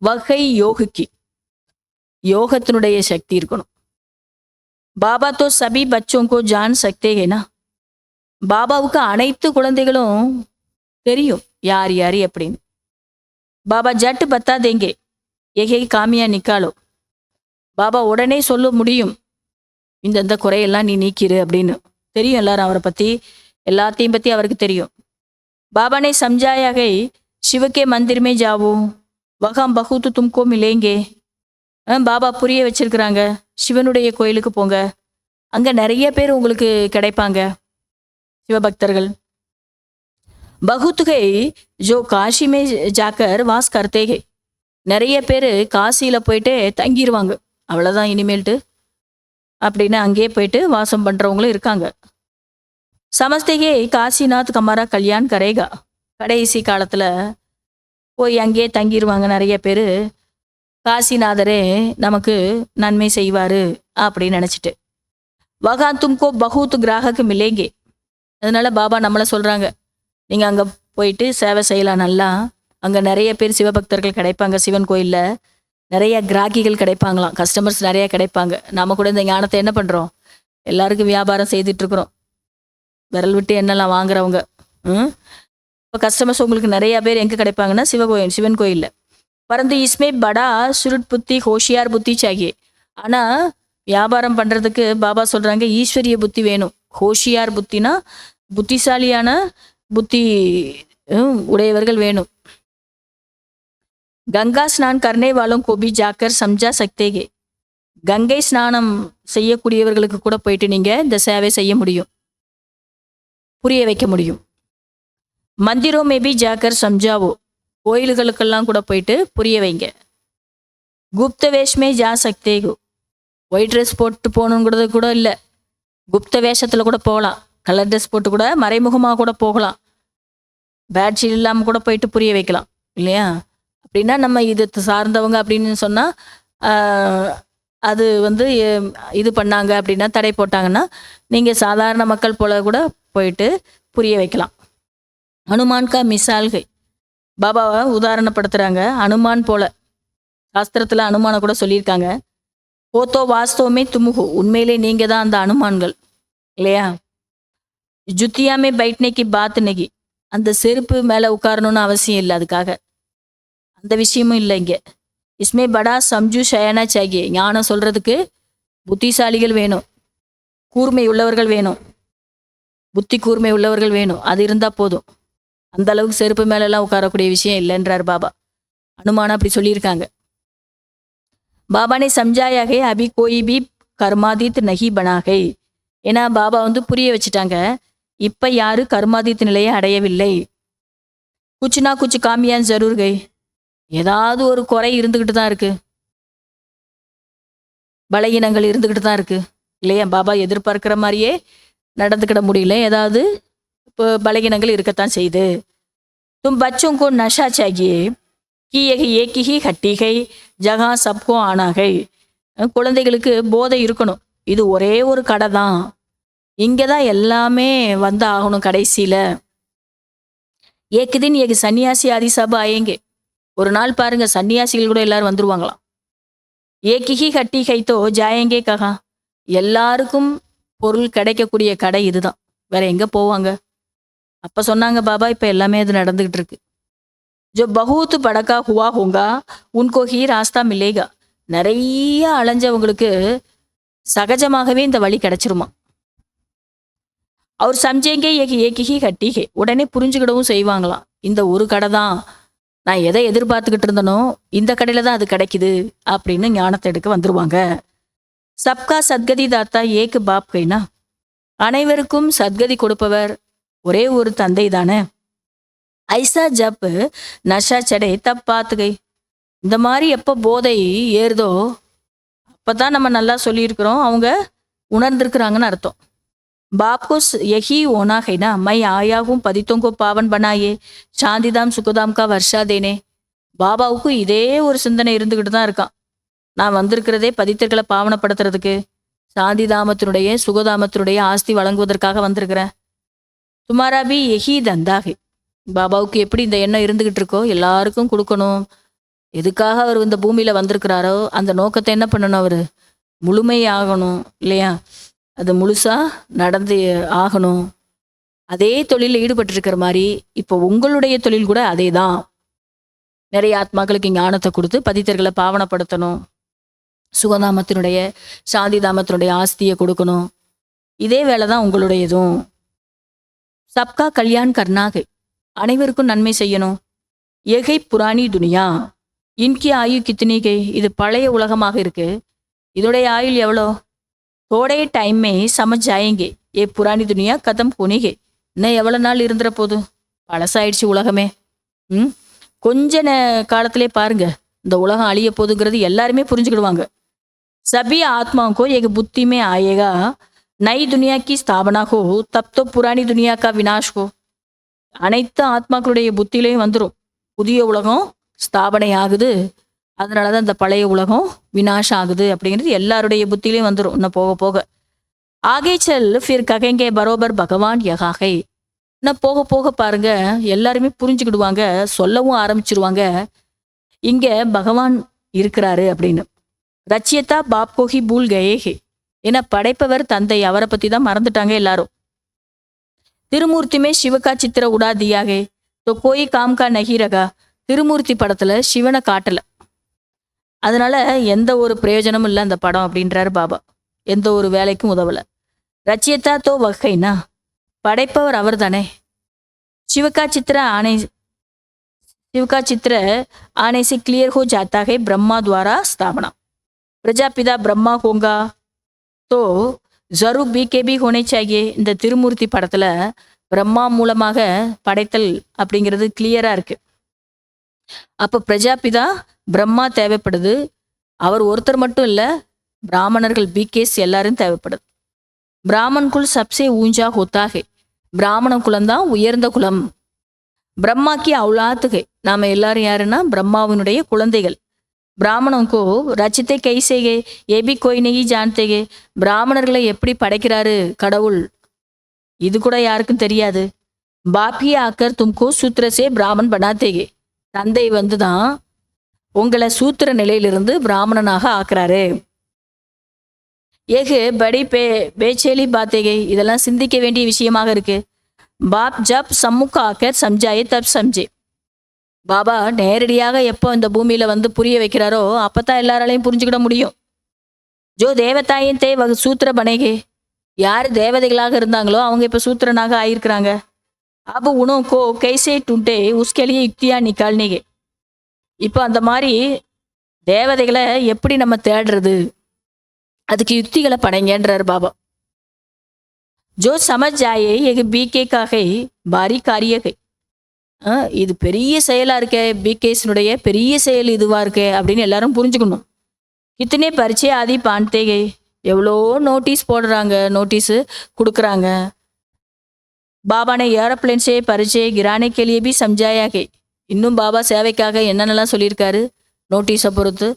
S3: வகை யோகிக்கு யோகத்தினுடைய சக்தி இருக்கணும். பாபா தோ சபி பச்சோं को जान सकते हैं ना. பாபாவுக்கு அனைத்து குழந்தைகளும் தெரியும் யார் யார் எப்படின்னு. பாபா ஜட் பத்தா தேங்கே ஏகே காமியா நிக்காலோ. பாபா உடனே சொல்ல முடியும், இந்த குறையெல்லாம் நீ நீக்கிரு அப்படின்னு. தெரியும் எல்லாரும் அவரை பத்தி, எல்லாத்தையும் பத்தி அவருக்கு தெரியும். பாபானே சம்ஜாயாக சிவகே மந்திரமே ஜாவோ வகாம் பகுத்து தும்கோ மிலேங்கே. பாபா புரிய வச்சிருக்கிறாங்க, சிவனுடைய கோயிலுக்கு போங்க, அங்க நிறைய பேர் உங்களுக்கு கிடைப்பாங்க, சிவபக்தர்கள். பகுத்துகை ஜோ காஷி மே ஜாக்கர் வாஸ் கர்த்தேகே. நிறைய பேர் காசியில போயிட்டு தங்கிடுவாங்க, அவ்வளோதான் இனிமேல்ட்டு அப்படின்னு அங்கேயே போயிட்டு வாசம் பண்றவங்களும் இருக்காங்க. சமஸ்தேகே காசிநாத் கமாரா கல்யாண் கரேகா. கடைசி காலத்துல போய் அங்கேயே தங்கிடுவாங்க நிறைய பேர். காசிநாதரே நமக்கு நன்மை செய்வாரு அப்படின்னு நினைச்சிட்டு. வகா தும்கோ பகுத் கிராகக்கு மிலேங்கே. அதனால பாபா நம்மளை சொல்றாங்க, நீங்க அங்க போயிட்டு சேவை செய்யலாம் நல்லா. அங்க நிறைய பேர் சிவபக்தர்கள் கிடைப்பாங்க. சிவன் கோயில்ல நிறைய கிராகிகள் கிடைப்பாங்களாம், கஸ்டமர்ஸ் நிறைய கிடைப்பாங்க. நாம கூட இந்த ஞானத்தை என்ன பண்றோம், எல்லாருக்கும் வியாபாரம் செய்துட்டு இருக்கிறோம். விரல் விட்டு என்னெல்லாம் வாங்குறவங்க. இப்போ கஸ்டமர்ஸ் உங்களுக்கு நிறைய பேர் எங்க கிடைப்பாங்கன்னா சிவன் கோயில்ல. பரந்து இஸ்மே படா சுருட் புத்தி ஹோஷியார் புத்தி சாகியே. ஆனா வியாபாரம் பண்றதுக்கு பாபா சொல்றாங்க ஈஸ்வரிய புத்தி வேணும். ஹோஷியார் புத்தினா புத்திசாலியான புத்தி உடையவர்கள் வேணும். கங்கா ஸ்நான் கர்னே வாலும் கோபி ஜாக்கர் சம்ஜா சக்தேகே. கங்கை ஸ்நானம் செய்யக்கூடியவர்களுக்கு கூட போயிட்டு நீங்க இந்த சேவை செய்ய முடியும், புரிய வைக்க முடியும். மந்திரோ மேபி ஜாக்கர் சம்ஜாவோ. கோயில்களுக்கெல்லாம் கூட போயிட்டு புரிய வைங்க. குப்த வேஷ்மே ஜா சக்தேகோ. ஒயிட் ட்ரெஸ் போட்டு போகணுங்கிறது கூட இல்லை, குப்த வேஷத்துல கூட போகலாம். கலர் ட்ரெஸ் போட்டு கூட மறைமுகமாக கூட போகலாம். பேட்ஷீட் இல்லாமல் கூட போயிட்டு புரிய வைக்கலாம் இல்லையா? அப்படின்னா நம்ம இது சார்ந்தவங்க அப்படின்னு சொன்னால் அது வந்து இது பண்ணாங்க அப்படின்னா, தடை போட்டாங்கன்னா நீங்கள் சாதாரண மக்கள் போல கூட போயிட்டு புரிய வைக்கலாம். அனுமான்கா மிசால்கை பாபாவை உதாரணப்படுத்துகிறாங்க. அனுமான் போல சாஸ்திரத்தில் அனுமானை கூட சொல்லியிருக்காங்க. ஓத்தோ வாஸ்தவமே துமுகு, உண்மையிலே நீங்கள் தான் அந்த அனுமான்கள் இல்லையா? ஜுத்தியாமே பைட்னேக்கு பாத்து நகி, அந்த செருப்பு மேலே உட்காரணும்னு அவசியம் இல்லை, அதுக்காக அந்த விஷயமும் இல்லை இங்கே. இஸ்மே படா சம்ஜு ஷயனா சாகியே, ஞானம் சொல்கிறதுக்கு புத்திசாலிகள் வேணும், கூர்மை உள்ளவர்கள் வேணும், புத்தி கூர்மை உள்ளவர்கள் வேணும். அது இருந்தால் போதும். அந்த அளவுக்கு செருப்பு மேலெல்லாம் உட்காரக்கூடிய விஷயம் இல்லைன்றார் பாபா. அனுமானம் அப்படி சொல்லியிருக்காங்க. பாபானே சம்ஜாயாகே அபி கோயி பி கர்மாதித் நகி பனாகை. ஏன்னா பாபா வந்து புரிய வச்சுட்டாங்க, இப்போ யாரும் கர்மாதித் நிலையை அடையவில்லை. குச்சுனா குச்சு காமியான் ஜரூர் கை, ஏதாவது ஒரு குறை இருந்துக்கிட்டு தான் இருக்கு, பலகீனங்கள் இருந்துக்கிட்டு தான் இருக்கு இல்லையா? பாபா எதிர்பார்க்கிற மாதிரியே நடந்துக்கிட முடியல, ஏதாவது இப்போ பலகீனங்கள் இருக்கத்தான் செய்யுது. தும் பச்சோं को नशा चाहिए कि यह एक ही हट्टी है जहाँ सबको आना है. குழந்தைகளுக்கு போதை இருக்கணும், இது ஒரே ஒரு கடை தான், இங்கே தான் எல்லாமே வந்து ஆகணும் கடைசியில். ஏக்கு தின் ஏக்கு சன்னியாசி ஆதி சபை ஆயேங்க, ஒரு நாள் பாருங்க சன்னியாசிகள் கூட எல்லாரும் வந்துருவாங்களாம். ஏக்கிஹி ஹட்டி ஹைத்தோ ஜாயங்கே கஹா, எல்லாருக்கும் பொருள் கிடைக்கக்கூடிய கடை இதுதான், வேற எங்கே போவாங்க? அப்போ சொன்னாங்க பாபா, இப்போ எல்லாமே அது நடந்துகிட்டு இருக்கு. ஜோ பஹூத் படக்கா ஹுவா ஹோங்கா உன்கோ ஹி ராஸ்தா மில்லேகா, நிறைய அலைஞ்சவங்களுக்கு சகஜமாகவே இந்த வழி கிடைச்சிருமா. அவர் சம்ஜேங்கே ஏக்கிஹி ஹட்டிஹே, உடனே புரிஞ்சுக்கிடவும் செய்வாங்களாம், இந்த ஒரு கடை தான், நான் எதை எதிர்பார்த்துக்கிட்டு இருந்தனோ இந்த கடையில் தான் அது கிடைக்குது அப்படின்னு ஞானத்தை எடுக்க வந்துருவாங்க. சப்கா சத்கதி தாத்தா ஏக்கு பாப் கைனா, அனைவருக்கும் சத்கதி கொடுப்பவர் ஒரே ஒரு தந்தை தானே. ஐசா ஜப் நஷா சடை தப் பார்த்துகை, இந்த மாதிரி எப்போ போதை ஏறுதோ அப்போ தான் நம்ம நல்லா சொல்லியிருக்கிறோம், அவங்க உணர்ந்திருக்கிறாங்கன்னு அர்த்தம். बाप यही होना है ना, मैं आया हूँ पतितों को पावन बनाए, சாந்திதாம் சுகதாம் கா வர்ஷா தேனே. பாபாவுக்கு இதே ஒரு சிந்தனை இருந்துக்கிட்டு தான் இருக்கான், நான் வந்திருக்கிறதே பதித்தர்களை பாவனப்படுத்துறதுக்கு, சாந்திதாமத்தினுடைய சுகதாமத்தினுடைய ஆஸ்தி வழங்குவதற்காக வந்திருக்கிறேன். துமாரா பி எஹி தந்தாகே, பாபாவுக்கு எப்படி இந்த எண்ணம் இருந்துகிட்டு இருக்கோ எல்லாருக்கும் கொடுக்கணும், எதுக்காக அவர் இந்த பூமியில் வந்திருக்கிறாரோ அந்த நோக்கத்தை என்ன பண்ணணும், அவர் முழுமையாகணும் இல்லையா? அது முழுசா நடந்து ஆகணும். அதே தொழிலில் ஈடுபட்டிருக்கிற மாதிரி இப்போ உங்களுடைய தொழில் கூட அதே தான், நிறைய ஆத்மாக்களுக்கு ஞானத்தை கொடுத்து பதித்தர்களை பாவனப்படுத்தணும், சுகதாமத்தினுடைய சாந்திதாமத்தினுடைய ஆஸ்தியை கொடுக்கணும், இதே வேலை தான் உங்களுடையதும். சப்கா கல்யாண் கர்னாகை, அனைவருக்கும் நன்மை செய்யணும். ஏகை புராணி துனியா இன்கி ஆயு கித்தினிகை, இது பழைய உலகமாக இருக்கு, இதோடைய ஆயுள் எவ்வளோ? थोड़े टाइम में समझ जाएंगे ये पुरानी दुनिया खत्म होने के, இன்னும் எவ்வளோ நாள் இருந்துற போது, பழசாயிடுச்சு உலகமே. கொஞ்ச காலத்திலே பாருங்க இந்த உலகம் அழிய போதுங்கிறது எல்லாருமே புரிஞ்சுக்கிடுவாங்க. सभी आत्माओं को एक बुद्धि में आएगा नई दुनिया की स्थापना हो, तब तो पुरानी दुनिया का विनाश हो. அனைத்து ஆத்மாக்களுடைய புத்தியிலையும் வந்துடும், புதிய உலகம் ஸ்தாபனை ஆகுது, அதனால தான் இந்த பழைய உலகம் வினாஷம் ஆகுது அப்படிங்கிறது எல்லாருடைய புத்தியிலையும் வந்துடும் இன்னும் போக போக. ஆகே செல் ஃபிர் ககெங்கே பரோபர் பகவான் யகாகை, இன்னும் போக போக பாருங்க எல்லாருமே புரிஞ்சுக்கிடுவாங்க, சொல்லவும் ஆரம்பிச்சிருவாங்க இங்க பகவான் இருக்கிறாரு அப்படின்னு. ரச்சியத்தா பாப் கோஹி பூல் கயேஹே, ஏன்னா படைப்பவர் தந்தை, அவரை பத்தி தான் மறந்துட்டாங்க எல்லாரும். திருமூர்த்திமே சிவகா சித்திர உடா தியாகே தோ கோயி காம் கா நஹி ரகா, திருமூர்த்தி படத்துல சிவனை காட்டல, அதனால எந்த ஒரு பிரயோஜனமும் இல்லை அந்த படம் அப்படின்றாரு பாபா, எந்த ஒரு வேலைக்கும் உதவலை. ரச்சியத்தா தோ வகைனா, படைப்பவர் அவர் தானே. சிவகா சித்திர आने से क्लियर हो जाता है ब्रह्मा द्वारा स्थापना, प्रजापिता ब्रह्मा होगा तो जरूर बीके होने चाहिए. இந்த திருமூர்த்தி படத்துல பிரம்மா மூலமாக படைத்தல் அப்படிங்கிறது கிளியரா இருக்கு. அப்போ பிரஜாபிதா பிரம்மா தேவைப்படுது, அவர் ஒருத்தர் மட்டும் இல்லை, பிராமணர்கள் பிகேஸ் எல்லாரும் தேவைப்படுது. பிராமன் குல் சப்சே ஊஞ்சா ஹோத்தாகே, பிராமண குலம்தான் உயர்ந்த குலம். பிரம்மா கி அவுலாத்துகை, நாம எல்லாரும் யாருன்னா பிரம்மாவினுடைய குழந்தைகள். பிராமணங்கோ ரச்சித்தை கைசேகே ஏபி கோய் நெய் ஜான்தேகே, பிராமணர்களை எப்படி படைக்கிறாரு கடவுள் இது கூட யாருக்கும் தெரியாது. பாப்பி ஆக்கர் தும்கோ சூத்திரசே பிராமன் பனாத்தேகே, தந்தை வந்து தான் உங்களை சூத்திர நிலையிலிருந்து பிராமணனாக ஆக்குறாரு. ஏகு படி பேச்சேலி பாத்தேகே, இதெல்லாம் சிந்திக்க வேண்டிய விஷயமாக இருக்கு. பாப் ஜப் சம்முக ஆக்கர் சம்ஜாயே தப் சம்ஜே, பாபா நேரடியாக எப்போ இந்த பூமியில வந்து புரிய வைக்கிறாரோ அப்பதான் எல்லாராலையும் புரிஞ்சுக்கிட முடியும். ஜோ தேவதாயின் தே வகு சூத்திர பனேகே, யார் தேவதைகளாக இருந்தாங்களோ அவங்க இப்ப சூத்திரனாக ஆயிருக்கிறாங்க. அபு உணவுக்கோ கைசே டுண்டே உஸ்கெலியே யுக்தியா நிக்கால்னேகே, இப்போ அந்த மாதிரி தேவதைகளை எப்படி நம்ம தேடுறது, அதுக்கு யுக்திகளை படைங்கன்றார் பாபா. ஜோ சமஜ் ஜாயே எகு பிகே காகை பாரி காரியகை, இது பெரிய செயலா இருக்கே, பிகேஸ்னுடைய பெரிய செயல் இதுவா இருக்கே அப்படின்னு எல்லாரும் புரிஞ்சுக்கணும். இத்தனை பரிச்சை ஆதி பாண்டேகை, எவ்வளோ நோட்டீஸ் போடுறாங்க, நோட்டீஸு கொடுக்குறாங்க. பாபானே ஏரோப்ளேன் சே பரிச்சை கிரானே கேலியே பி சம்ஜாயாகே, இன்னும் பாபா சேவைக்காக என்னென்னலாம் சொல்லியிருக்காரு நோட்டீஸை பொறுத்து.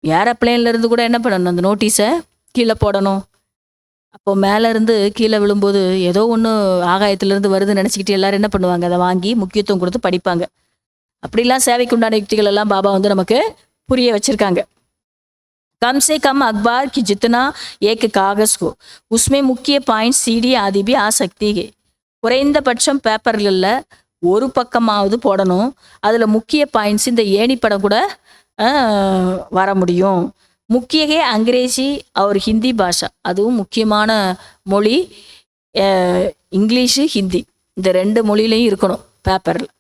S3: ஏரோப்ளேன்ல இருந்து கூட என்ன பண்ணணும், அந்த நோட்டீஸை கீழே போடணும். அப்போ மேலே இருந்து கீழே விழும்போது ஏதோ ஒன்று ஆகாயத்திலேருந்து வருதுன்னு நினச்சிக்கிட்டு எல்லாரும் என்ன பண்ணுவாங்க, அதை வாங்கி முக்கியத்துவம் கொடுத்து படிப்பாங்க. அப்படிலாம் சேவைக்கு உண்டான யுக்திகள் எல்லாம் பாபா வந்து நமக்கு புரிய வச்சிருக்காங்க. கம் சே கம் அக்பார் கி ஜித்தனா ஏக் காகஸ் கோ உஸ்மே முக்கிய பாயிண்ட் சிடி ஆதி பி ஆ சக்தி கே, குறைந்தபட்சம் பேப்பர்களில் ஒரு பக்கமாவது போடணும். அதில் முக்கிய பாயிண்ட்ஸ் இந்த ஏணிப்படம் கூட வர முடியும். முக்கியகே அங்கிரேஜி அவர் ஹிந்தி பாஷா, அதுவும் முக்கியமான மொழி இங்கிலீஷு ஹிந்தி, இந்த 2 மொழியிலையும் இருக்கணும் பேப்பரில்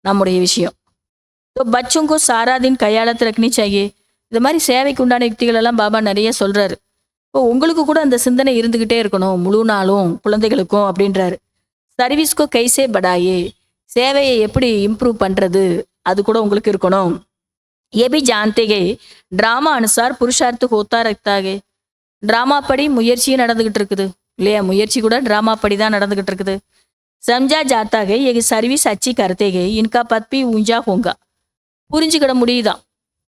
S3: நம்முடைய விஷயம். ஸோ பச்சோங்கோ சாராதின் கையாளத்து ரக்னி சாயே, இந்த மாதிரி சேவைக்கு உண்டான யுக்திகள் எல்லாம் பாபா நிறைய சொல்கிறாரு. இப்போ உங்களுக்கு கூட அந்த சிந்தனை இருந்துக்கிட்டே இருக்கணும் முழு நாளும் குழந்தைகளுக்கும் அப்படின்றாரு. சர்வீஸ்கோ கைசே படாயே, சேவையை எப்படி இம்ப்ரூவ் பண்ணுறது அது கூட உங்களுக்கு இருக்கணும். ये भी जानते गए ड्रामा अनुसार पुरुषार्थ होता रहता है, ட்ராமா படி முயற்சி நடந்துகிட்டு இருக்குது இல்லையா, முயற்சி கூட ட்ராமா படி தான் நடந்துகிட்டு இருக்குது. சம்ஜா ஜாத்தாக ये சர்வீஸ் அச்சி கர்த்தேகே இன்கா பத்பி ஊஞ்சா ஹோங்கா, புரிஞ்சுக்கிட முடியுதான்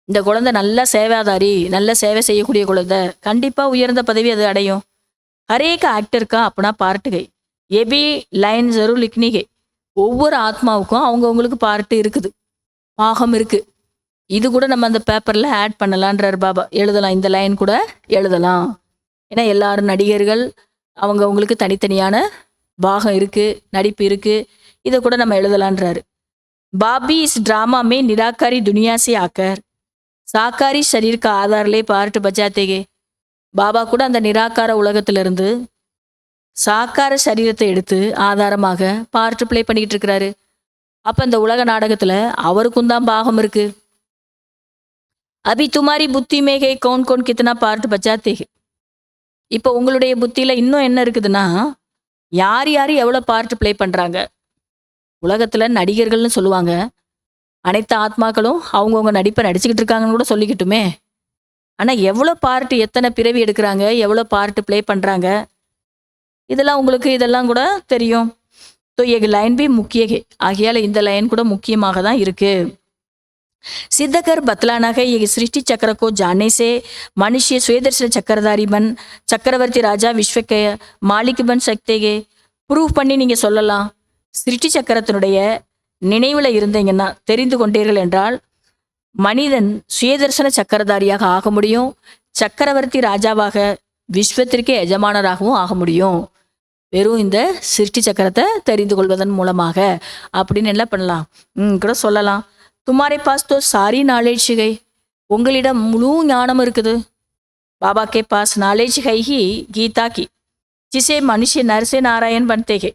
S3: இந்த குழந்தை நல்ல சேவாதாரி, நல்ல சேவை செய்யக்கூடிய குழந்தை, கண்டிப்பாக உயர்ந்த பதவி அது அடையும். ஹரேக ஆக்டருக்கா அப்பனா பார்ட்டுகை ஏபி லைன் ஜரூர் லிக்னிகை, ஒவ்வொரு ஆத்மாவுக்கும் அவங்கவுங்களுக்கு பார்ட்டு இருக்குது, பாகம் இருக்கு. இது கூட நம்ம அந்த பேப்பரில் ஆட் பண்ணலான்றார் பாபா. எழுதலாம், இந்த லைன் கூட எழுதலாம். ஏன்னா எல்லாரும் நடிகர்கள், அவங்களுக்கு தனித்தனியான பாகம் இருக்குது, நடிப்பு இருக்குது, இதை கூட நம்ம எழுதலான்றாரு. பாபி இஸ் ட்ராமா மே நிராகாரி துனியா से आकर சாக்காரி शरीर का ஆதார்லே பார்ட்டு பச்சாத்தேகே, பாபா கூட அந்த நிராகார உலகத்திலிருந்து சாக்கார சரீரத்தை எடுத்து ஆதாரமாக பார்ட்டு பிளே பண்ணிக்கிட்டு இருக்கிறாரு. அப்போ இந்த உலக நாடகத்தில் அவருக்கும் தான் பாகம் இருக்குது. அபி துமாரி புத்தி மேகை கவுன் கவுன் கித்தனா பார்ட்டு பச்சாத்தேகே, இப்போ உங்களுடைய புத்தியில் இன்னும் என்ன இருக்குதுன்னா, யார் யார் எவ்வளோ பார்ட்டு ப்ளே பண்ணுறாங்க. உலகத்தில் நடிகர்கள்னு சொல்லுவாங்க, அனைத்து ஆத்மாக்களும் அவங்கவுங்க நடிப்பை நடிச்சுக்கிட்டு இருக்காங்கன்னு கூட சொல்லிக்கிட்டுமே. ஆனால் எவ்வளோ பார்ட்டு, எத்தனை பிறவி எடுக்கிறாங்க, எவ்வளோ பார்ட்டு ப்ளே பண்ணுறாங்க, இதெல்லாம் உங்களுக்கு இதெல்லாம் கூட தெரியும். ஸோ எங்கள் லைன் பி முக்கியகே, ஆகையால் இந்த லைன் கூட முக்கியமாக தான் இருக்குது. सिद्धकर बतलाना है ये सृष्टि चक्र को जानने से मनुष्य स्वेदर्शन चक्रधारी बन चक्रवर्ती राजा विश्व के मालिक बन सकते हैं. ப்ரூவ் பண்ணி நீங்கள் சொல்லலாம். சிருஷ்டி சக்கரத்தினுடைய நினைவில் இருந்தீங்கன்னா, தெரிந்து கொண்டீர்கள் என்றால் மனிதன் சுயதர்சன சக்கரதாரியாக ஆக முடியும், சக்கரவர்த்தி ராஜாவாக விஸ்வத்திற்கே எஜமானராகவும் ஆக முடியும், வெறும் இந்த சிருஷ்டி சக்கரத்தை தெரிந்து கொள்வதன் மூலமாக அப்படின்னு என்ன பண்ணலாம் கூட சொல்லலாம். तुम्हारे पास तो सारी नालेज है, உங்களிடம் முழு ஞானம் இருக்குது. பாபா के पास नालेज है ही गीता की जिसे मनुष्य नर से नारायण बनते हैं.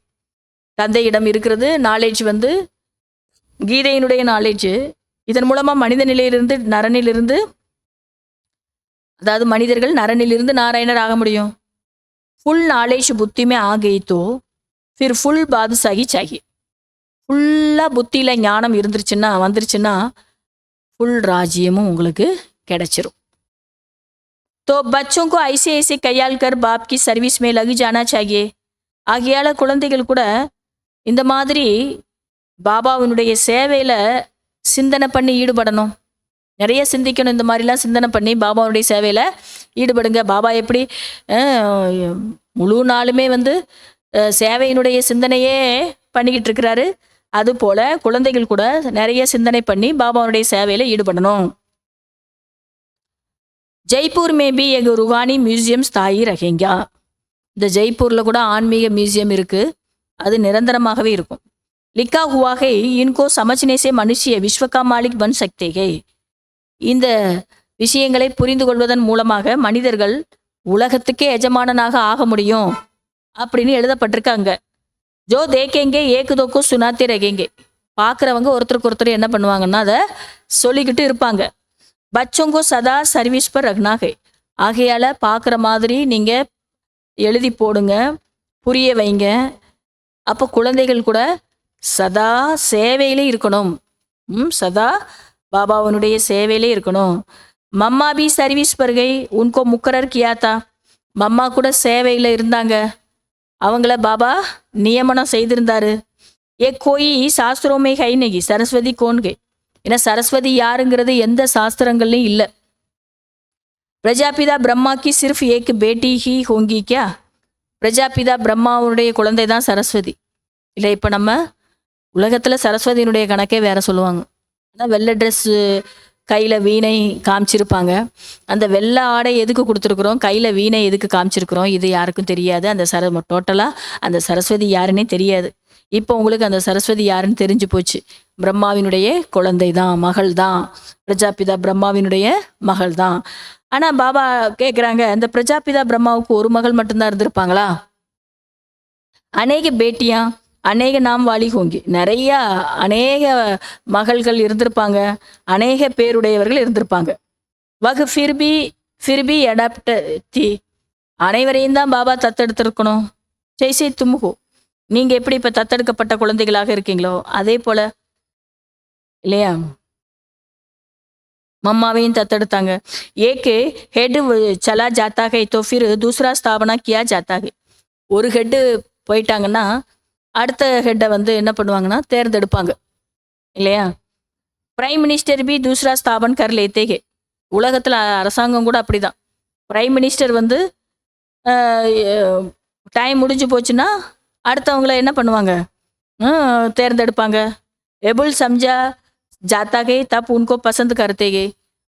S3: தந்தையிடம் இருக்கிறது நாலேஜ் வந்து கீதையினுடைய நாலேஜ். இதன் மூலமாக மனித நிலையிலிருந்து நரனிலிருந்து, அதாவது மனிதர்கள் நரனிலிருந்து நாராயணர் ஆக முடியும். ஃபுல் நாலேஜ் புத்தி में आ गई तो फिर फुल बादशाही चाहिए. ஃபுல்லாக புத்தியில் ஞானம் வந்துருச்சுன்னா ஃபுல் ராஜ்யமும் உங்களுக்கு கிடைச்சிரும். तो बच्चों को ऐसे ऐसे கையால் कर बाप की सर्विस में लग जाना चाहिए. ஆகையால் குழந்தைகள் கூட இந்த மாதிரி பாபாவினுடைய சேவையில் சிந்தனை பண்ணி ஈடுபடணும். நிறைய சிந்திக்கணும். இந்த மாதிரிலாம் சிந்தனை பண்ணி பாபாவுடைய சேவையில் ஈடுபடுங்க. பாபா எப்படி முழு நாளுமே வந்து சேவையினுடைய சிந்தனையே பண்ணிக்கிட்டு இருக்கிறாரு. அதுபோல் குழந்தைகள் கூட நிறைய சிந்தனை பண்ணி பாபாவுடைய சேவையில் ஈடுபடணும். ஜெய்ப்பூர் மேபி எங்கள் ருஹானி மியூசியம் ஸ்தாயி ரகேங்கா. இந்த ஜெய்ப்பூரில் கூட ஆன்மீக மியூசியம் இருக்குது. அது நிரந்தரமாகவே இருக்கும். லிக்கா ஹுவாகை இன்கோ சமஜ்னேசே மனுஷிய விஸ்வகா மாலிக் பன் சக்தேகை. இந்த விஷயங்களை புரிந்து கொள்வதன் மூலமாக மனிதர்கள் உலகத்துக்கே எஜமானனாக ஆக முடியும் அப்படின்னு எழுதப்பட்டிருக்காங்க. ஜோ தேக்கேங்கே ஏக்கு தோக்கு சுனாத்தே ரகேங்கே. பார்க்குறவங்க ஒருத்தருக்கு ஒருத்தர் என்ன பண்ணுவாங்கன்னா அதை சொல்லிக்கிட்டு இருப்பாங்க. பச்சோங்கோ சதா சர்வீஸ் பர் ரக்னாகை. ஆகையால் பார்க்குற மாதிரி நீங்கள் எழுதி போடுங்க, புரிய வைங்க. அப்போ குழந்தைகள் கூட சதா சேவையிலே இருக்கணும். சதா பாபாவனுடைய சேவையிலே இருக்கணும். மம்மா பி சர்வீஸ் பர்கை உன்கோ முக்கரர் கியாத்தா. மம்மா கூட சேவையில் இருந்தாங்க, அவங்கள பாபா நியமனம் செய்திருந்தாரு. ஏ கோயி சாஸ்திரமே கை நெகி சரஸ்வதி கோன்கை. ஏன்னா சரஸ்வதி யாருங்கிறது எந்த சாஸ்திரங்கள்லையும் இல்லை. பிரஜாபிதா பிரம்மாக்கு சிர்ஃப் ஏக் பேட்டி ஹி ஹோங்கி கியா. பிரஜாபிதா பிரம்மாவுடைய குழந்தை தான் சரஸ்வதி. இல்லை, இப்போ நம்ம உலகத்தில் சரஸ்வதியினுடைய கணக்கே வேறு சொல்லுவாங்க. ஆனால் வெள்ளை ட்ரெஸ்ஸு, கையில் வீணை காமிச்சிருப்பாங்க. அந்த வெள்ளை ஆடை எதுக்கு கொடுத்துருக்குறோம், கையில் வீணை எதுக்கு காமிச்சிருக்கிறோம், இது யாருக்கும் தெரியாது. அந்த டோட்டலாக அந்த சரஸ்வதி யாருன்னே தெரியாது. இப்போ உங்களுக்கு அந்த சரஸ்வதி யாருன்னு தெரிஞ்சு போச்சு. பிரம்மாவினுடைய குழந்தை தான், மகள் தான். பிரஜாபிதா பிரம்மாவினுடைய மகள் தான். ஆனால் பாபா கேட்குறாங்க, இந்த பிரஜாபிதா பிரம்மாவுக்கு ஒரு மகள் மட்டும்தான் இருந்திருப்பாங்களா? அநேக பேட்டியா அநேக நாம் வாலி ஹோங்கி. நிறையா அநேக மகள்கள் இருந்திருப்பாங்க, அநேக பேருடையவர்கள் இருந்திருப்பாங்க. வகு ஃபிர்பி அடாப்ட தி. அனைவரையும் தான் பாபா தத்தெடுத்திருக்கணும். ஜெய்சே தும்ஹோ. நீங்கள் எப்படி இப்போ தத்தெடுக்கப்பட்ட குழந்தைகளாக இருக்கீங்களோ அதே போல் இல்லையா, மம்மாவையும் தத்தெடுத்தாங்க. ஏக்கு ஹெட் சலா ஜாத்தாக தோ ஃபிர் தூசரா ஸ்தாபனா கியா ஜாத்தாக. ஒரு ஹெட்டு போயிட்டாங்கன்னா அடுத்த ஹெட்டை வந்து என்ன பண்ணுவாங்கன்னா தேர்ந்தெடுப்பாங்க இல்லையா. பிரைம் மினிஸ்டர் பி தூசரா ஸ்தாபன் கர் லேத்தேகே. உலகத்தில் அரசாங்கம் கூட அப்படி தான். பிரைம் மினிஸ்டர் வந்து டைம் முடிஞ்சு போச்சுன்னா அடுத்தவங்கள என்ன பண்ணுவாங்க, தேர்ந்தெடுப்பாங்க. எபுல் சம்ஜா ஜாத்தாகே தப் உன்கோ பசந்து கருத்தேகே.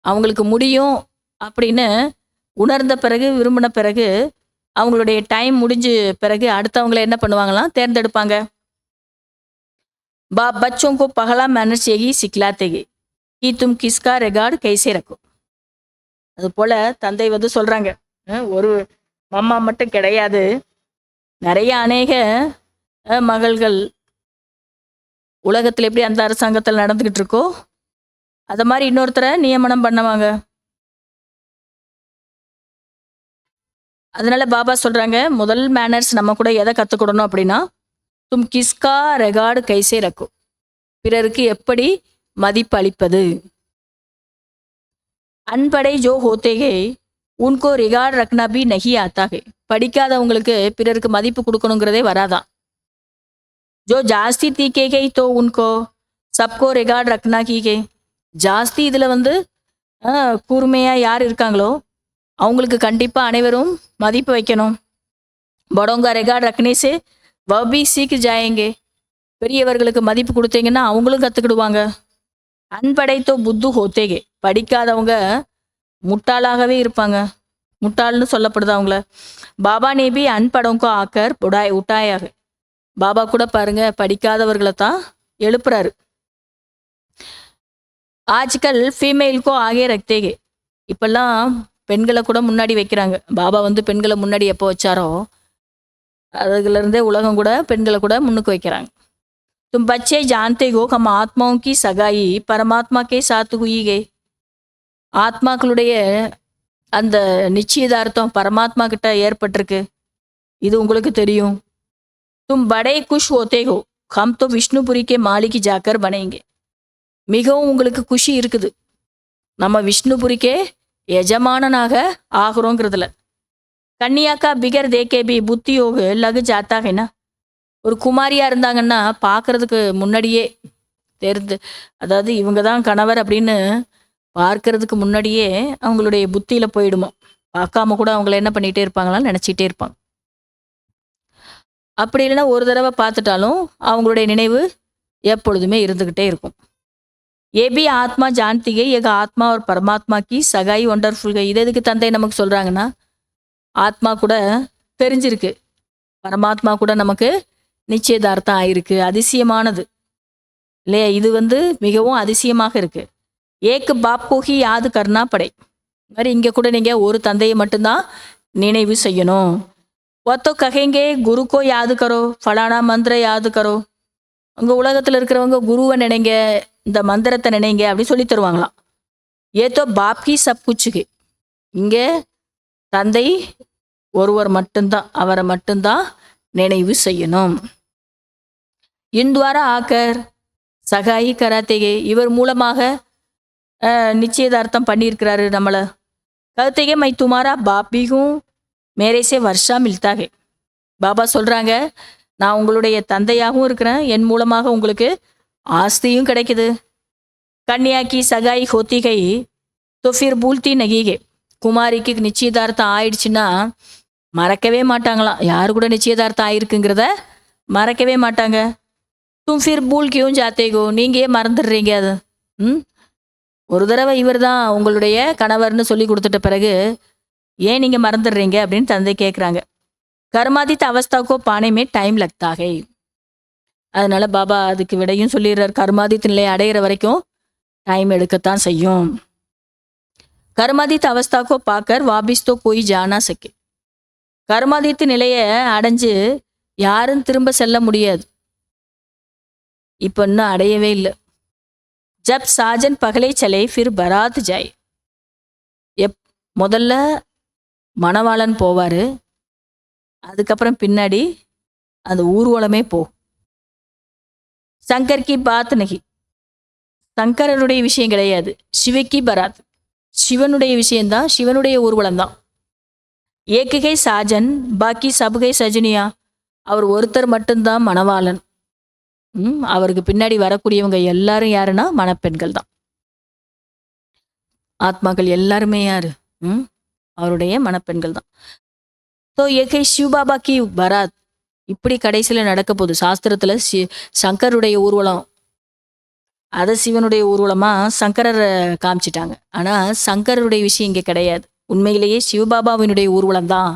S3: அவங்களுக்கு முடியும் அப்படின்னு உணர்ந்த பிறகு, விரும்பின பிறகு, அவங்களுடைய டைம் முடிஞ்சு பிறகு அடுத்தவங்கள என்ன பண்ணுவாங்களாம், தேர்ந்தெடுப்பாங்க. பச்சோं को पहला मैनर्स यही सिखलाते हैं कि तुम किसका रिगार्ड कैसे रखो. அது போல தந்தை வந்து சொல்றாங்க, ஒரு மம்மா மட்டும் கிடையாது, நிறைய அநேக மகள்கள் உலகத்தில் எப்படி அந்த அரசாங்கத்தில் நடந்துக்கிட்டு இருக்கோ அதை மாதிரி இன்னொருத்தரை நியமனம் பண்ணுவாங்க. அதனால பாபா சொல்றாங்க, முதல் மேனர்ஸ் நம்ம கூட எதை கற்றுக்கிடணும் அப்படின்னா, தும் கிஸ்கா ரெகார்டு கைசே ரக்கும். பிறருக்கு எப்படி மதிப்பு அளிப்பது. அன்படை ஜோ ஹோத்தேகே உன்கோ ரிகார்டு ரக்னா பி நஹி ஆத்தாகே. படிக்காதவங்களுக்கு பிறருக்கு மதிப்பு கொடுக்கணுங்கிறதே வராதான். ஜோ ஜாஸ்தி தீக்கேகே தோ உன்கோ சப்கோ ரிகார்டு ரக்னா கீகே. ஜாஸ்தி இதில் வந்து கூர்மையாக யார் இருக்காங்களோ அவங்களுக்கு கண்டிப்பாக அனைவரும் மதிப்பு வைக்கணும். படோங்கா ரெகார்டு ரக்னேசே வபி சீக்கு ஜாயேங்கே. பெரியவர்களுக்கு மதிப்பு கொடுத்தீங்கன்னா அவங்களும் கற்றுக்கிடுவாங்க. அன்படைத்தோ புத்து ஹோத்தேகே. படிக்காதவங்க முட்டாளாகவே இருப்பாங்க, முட்டாள்னு சொல்லப்படுது அவங்கள. பாபா நேபி அன்படோங்கோ ஆக்கர் உட்டாயாக. பாபா கூட பாருங்க படிக்காதவர்களை தான் எழுப்புறாரு. ஆஜ்கல் ஃபீமேலுக்கோ ஆகே ரக்தேகே. இப்பெல்லாம் பெண்களை கூட முன்னாடி வைக்கிறாங்க. பாபா வந்து பெண்களை முன்னாடி எப்போ வச்சாரோ அதுலேருந்தே உலகம் கூட பெண்களை கூட முன்னுக்கு வைக்கிறாங்க. தும் பச்சே ஜான்தே கோ ஹம் ஆத்மாவும் கி சகாயி பரமாத்மா கே சாத்து ஹுயிகே. ஆத்மாக்களுடைய அந்த நிச்சயதார்த்தம் பரமாத்மா கிட்ட ஏற்பட்டிருக்கு, இது உங்களுக்கு தெரியும். தும் படே குஷ் ஹோத்தே ஹோ ஹம் தோ விஷ்ணுபுரிக்கே மாலிகி ஜாக்கர் பனேங்கே. மிகவும் உங்களுக்கு குஷி இருக்குது, நம்ம விஷ்ணுபுரிக்கே எஜமானனாக ஆகிறோங்கிறதுல. கன்னியாக்கா பிகர் தேக்கே பி புத்தி யோக லகு ஜாத்தாகனா. ஒரு குமாரியா இருந்தாங்கன்னா பார்க்கறதுக்கு முன்னாடியே தெரிந்து, அதாவது இவங்க தான் கணவர் அப்படின்னு பார்க்கறதுக்கு முன்னாடியே அவங்களுடைய புத்தியில போயிடுமா. பார்க்காம கூட அவங்கள என்ன பண்ணிட்டே இருப்பாங்களான்னு நினைச்சிட்டே இருப்பாங்க. அப்படி இல்லைன்னா ஒரு தடவை பார்த்துட்டாலும் அவங்களுடைய நினைவு எப்பொழுதுமே இருந்துகிட்டே இருக்கும். ஏபி ஆத்மா ஜான்திகை எங்க ஆத்மா ஒரு பரமாத்மா கி சகாய் ஒண்டர்ஃபுல். இது எதுக்கு தந்தை நமக்கு சொல்றாங்கன்னா, ஆத்மா கூட தெரிஞ்சிருக்கு, பரமாத்மா கூட நமக்கு நிச்சயதார்த்தம் ஆயிருக்கு, அதிசயமானது இல்லையா? இது மிகவும் அதிசயமாக இருக்கு. ஏக்கு பாப் கோஹி யாது கர்னா படை. மாதிரி இங்க கூட நீங்க ஒரு தந்தையை மட்டும்தான் நினைவு செய்யணும். ஒத்தோ ககைங்கே குரு கோ யாது கரோ, ஃபலானா மந்திர யாது கரோ. உங்க உலகத்துல இருக்கிறவங்க குருவை நினைங்க, இந்த மந்திரத்தை நினைங்க அப்படின்னு சொல்லி தருவாங்களாம். ஏதோ பாப்கி சப் குச்சுக்கு. இங்க தந்தை ஒருவர் மட்டும்தான், அவரை மட்டும்தான் நினைவு செய்யணும். இந்துவாரா ஆக்கர் சகாயி கராத்தேகே. இவர் மூலமாக நிச்சயதார்த்தம் பண்ணியிருக்கிறாரு நம்மளை. கருத்தேகே மை துமாரா பாப்பிகும் மேரேசே வருஷா மில்தாகே. பாபா சொல்றாங்க, நான் உங்களுடைய தந்தையாகவும் இருக்கிறேன், என் மூலமாக உங்களுக்கு ஆஸ்தியும் கிடைக்குது. கன்னியாக்கி சகாய் ஹோத்திகை தோ ஃபிர் பூல்தி நகிகே. குமாரிக்கு நிச்சயதார்த்தம் ஆயிடுச்சுன்னா மறக்கவே மாட்டாங்களாம். யாரு கூட நிச்சயதார்த்தம் ஆயிருக்குங்கிறத மறக்கவே மாட்டாங்க. தும் ஃபிர் பூல் கியும் ஜாத்தேகோ. நீங்க ஏன் மறந்துடுறீங்க அது? ஒரு தடவை இவர் தான் உங்களுடைய கணவர்னு சொல்லி கொடுத்துட்ட பிறகு ஏன் நீங்க மறந்துடுறீங்க அப்படின்னு தந்தை கேட்குறாங்க. கர்மாதித்த அவஸ்தாக்கோ பானைமே டைம் லக்தாகை. அதனால பாபா அதுக்கு விடையும் சொல்லிடுறார், கர்மாதித்த நிலையை அடையிற வரைக்கும் டைம் எடுக்கத்தான் செய்யும். கர்மாதித்த அவஸ்தாக்கோ பாக்கர் வாபிஸ்தோ போய் ஜானா சக்கே. கர்மாதித்த நிலையை அடைஞ்சு யாரும் திரும்ப செல்ல முடியாது. இப்போ இன்னும் அடையவே இல்லை. ஜப் சாஜன் பகலே சலே ஃபிர் பராத் ஜாய். முதல்ல மணவாளன் போவாரு, அதுக்கப்புறம் பின்னாடி அந்த ஊர்வலமே போ. சங்கர் கி பாத் நகி. சங்கரனுடைய விஷயம் கிடையாது. சிவக்கி பராத். சிவனுடைய விஷயம்தான், சிவனுடைய ஊர்வலம் தான். ஏககை சாஜன் பாக்கி சபுகை சஜனியா. அவர் ஒருத்தர் மட்டும்தான் மணவாளன். அவருக்கு பின்னாடி வரக்கூடியவங்க எல்லாரும் யாருன்னா மணப்பெண்கள் தான். ஆத்மாக்கள் எல்லாருமே யாரு? அவருடைய மணப்பெண்கள் தான். ஸோ ஏகை சிவபாபா கி பராத். இப்படி கடைசியில் நடக்க போகுது. சாஸ்திரத்துல சங்கருடைய ஊர்வலம், அதை சிவனுடைய ஊர்வலமா சங்கரரை காமிச்சிட்டாங்க. ஆனா சங்கருடைய விஷயம் இங்க கிடையாது. உண்மையிலேயே சிவபாபாவினுடைய ஊர்வலம் தான்.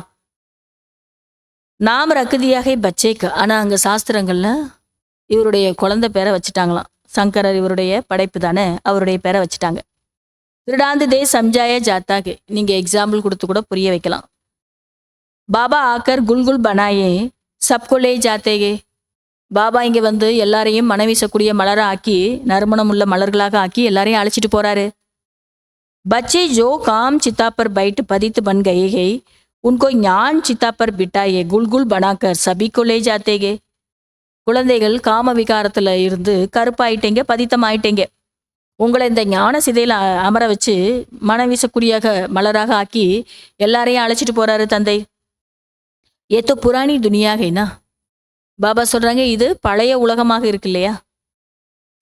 S3: நாம் ரக்குதியாக பச்சேக்கு. ஆனா அங்க சாஸ்திரங்கள்ல இவருடைய குழந்தை பேரை வச்சுட்டாங்களாம். சங்கரர் இவருடைய படைப்பு தானே, அவருடைய பேரை வச்சுட்டாங்க. திருடாந்து தே சம்ஜாய ஜாத்தாக்கு. நீங்க எக்ஸாம்பிள் கொடுத்து கூட புரிய வைக்கலாம். பாபா ஆக்கர் குல்குல் பனாயே சப்கொலே ஜாத்தேகே. பாபா இங்க எல்லாரையும் மனவீசக்கூடிய மலரா ஆக்கி, நறுமணம் உள்ள மலர்களாக ஆக்கி எல்லாரையும் அழைச்சிட்டு போறாரு. பச்சே ஜோ காம் சித்தா பர் பைட் பதித்து பன் கயே உன்கோ ஞான் சித்தா பர் பிட்டாயே குல்குல் பனாக்கர் சபிகொலே ஜாத்தேகே. குழந்தைகள் காம விகாரத்துல இருந்து கருப்பாயிட்டீங்க, பதித்தமாயிட்டீங்க. உங்களை இந்த ஞான சிதையில அமர வச்சு மனவீசக்கூடிய மலராக ஆக்கி எல்லாரையும் அழைச்சிட்டு போறாரு தந்தை. ஏதோ புராணி துனியாகைனா. பாபா சொல்றாங்க, இது பழைய உலகமாக இருக்கு இல்லையா?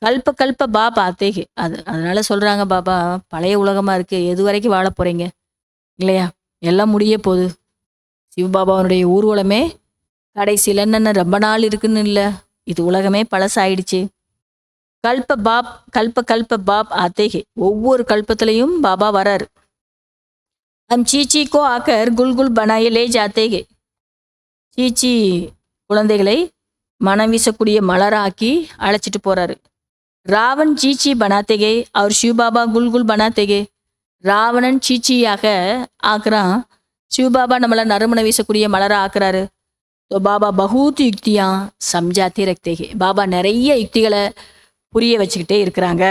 S3: கல்ப கல்ப பாப் ஆத்தேகே. அதனால சொல்றாங்க, பாபா பழைய உலகமா இருக்கு, எது வரைக்கும் வாழ போறீங்க இல்லையா? எல்லாம் முடிய போகுது. சிவபாபாவனுடைய ஊர்வலமே கடைசியில் என்னென்ன ரொம்ப நாள் இருக்குன்னு இல்லை, இது உலகமே பழசாயிடுச்சு. கல்ப பாப் கல்ப கல்ப பாப் ஆத்தேகே. ஒவ்வொரு கல்பத்திலையும் பாபா வராரு. ஹம் சீச்சிக்கோ ஆக்கர் குல்குல் பனாயே லே ஜாத்தேகே. சீச்சி குழந்தைகளை மனம் வீசக்கூடிய மலராக்கி அழைச்சிட்டு போறாரு. ராவன் சீச்சி பனாத்தேகே அவர் சிவபாபா குல்குல் பனாத்தேகே. ராவணன் சீச்சியாக ஆக்குறான், சிவபாபா நம்மளை நறுமணம் வீசக்கூடிய மலரா ஆக்குறாரு. பாபா பகூத் யுக்தியா சம்ஜாத்தி ரக்தேகே. பாபா நிறைய யுக்திகளை புரிய வச்சுக்கிட்டே இருக்கிறாங்க.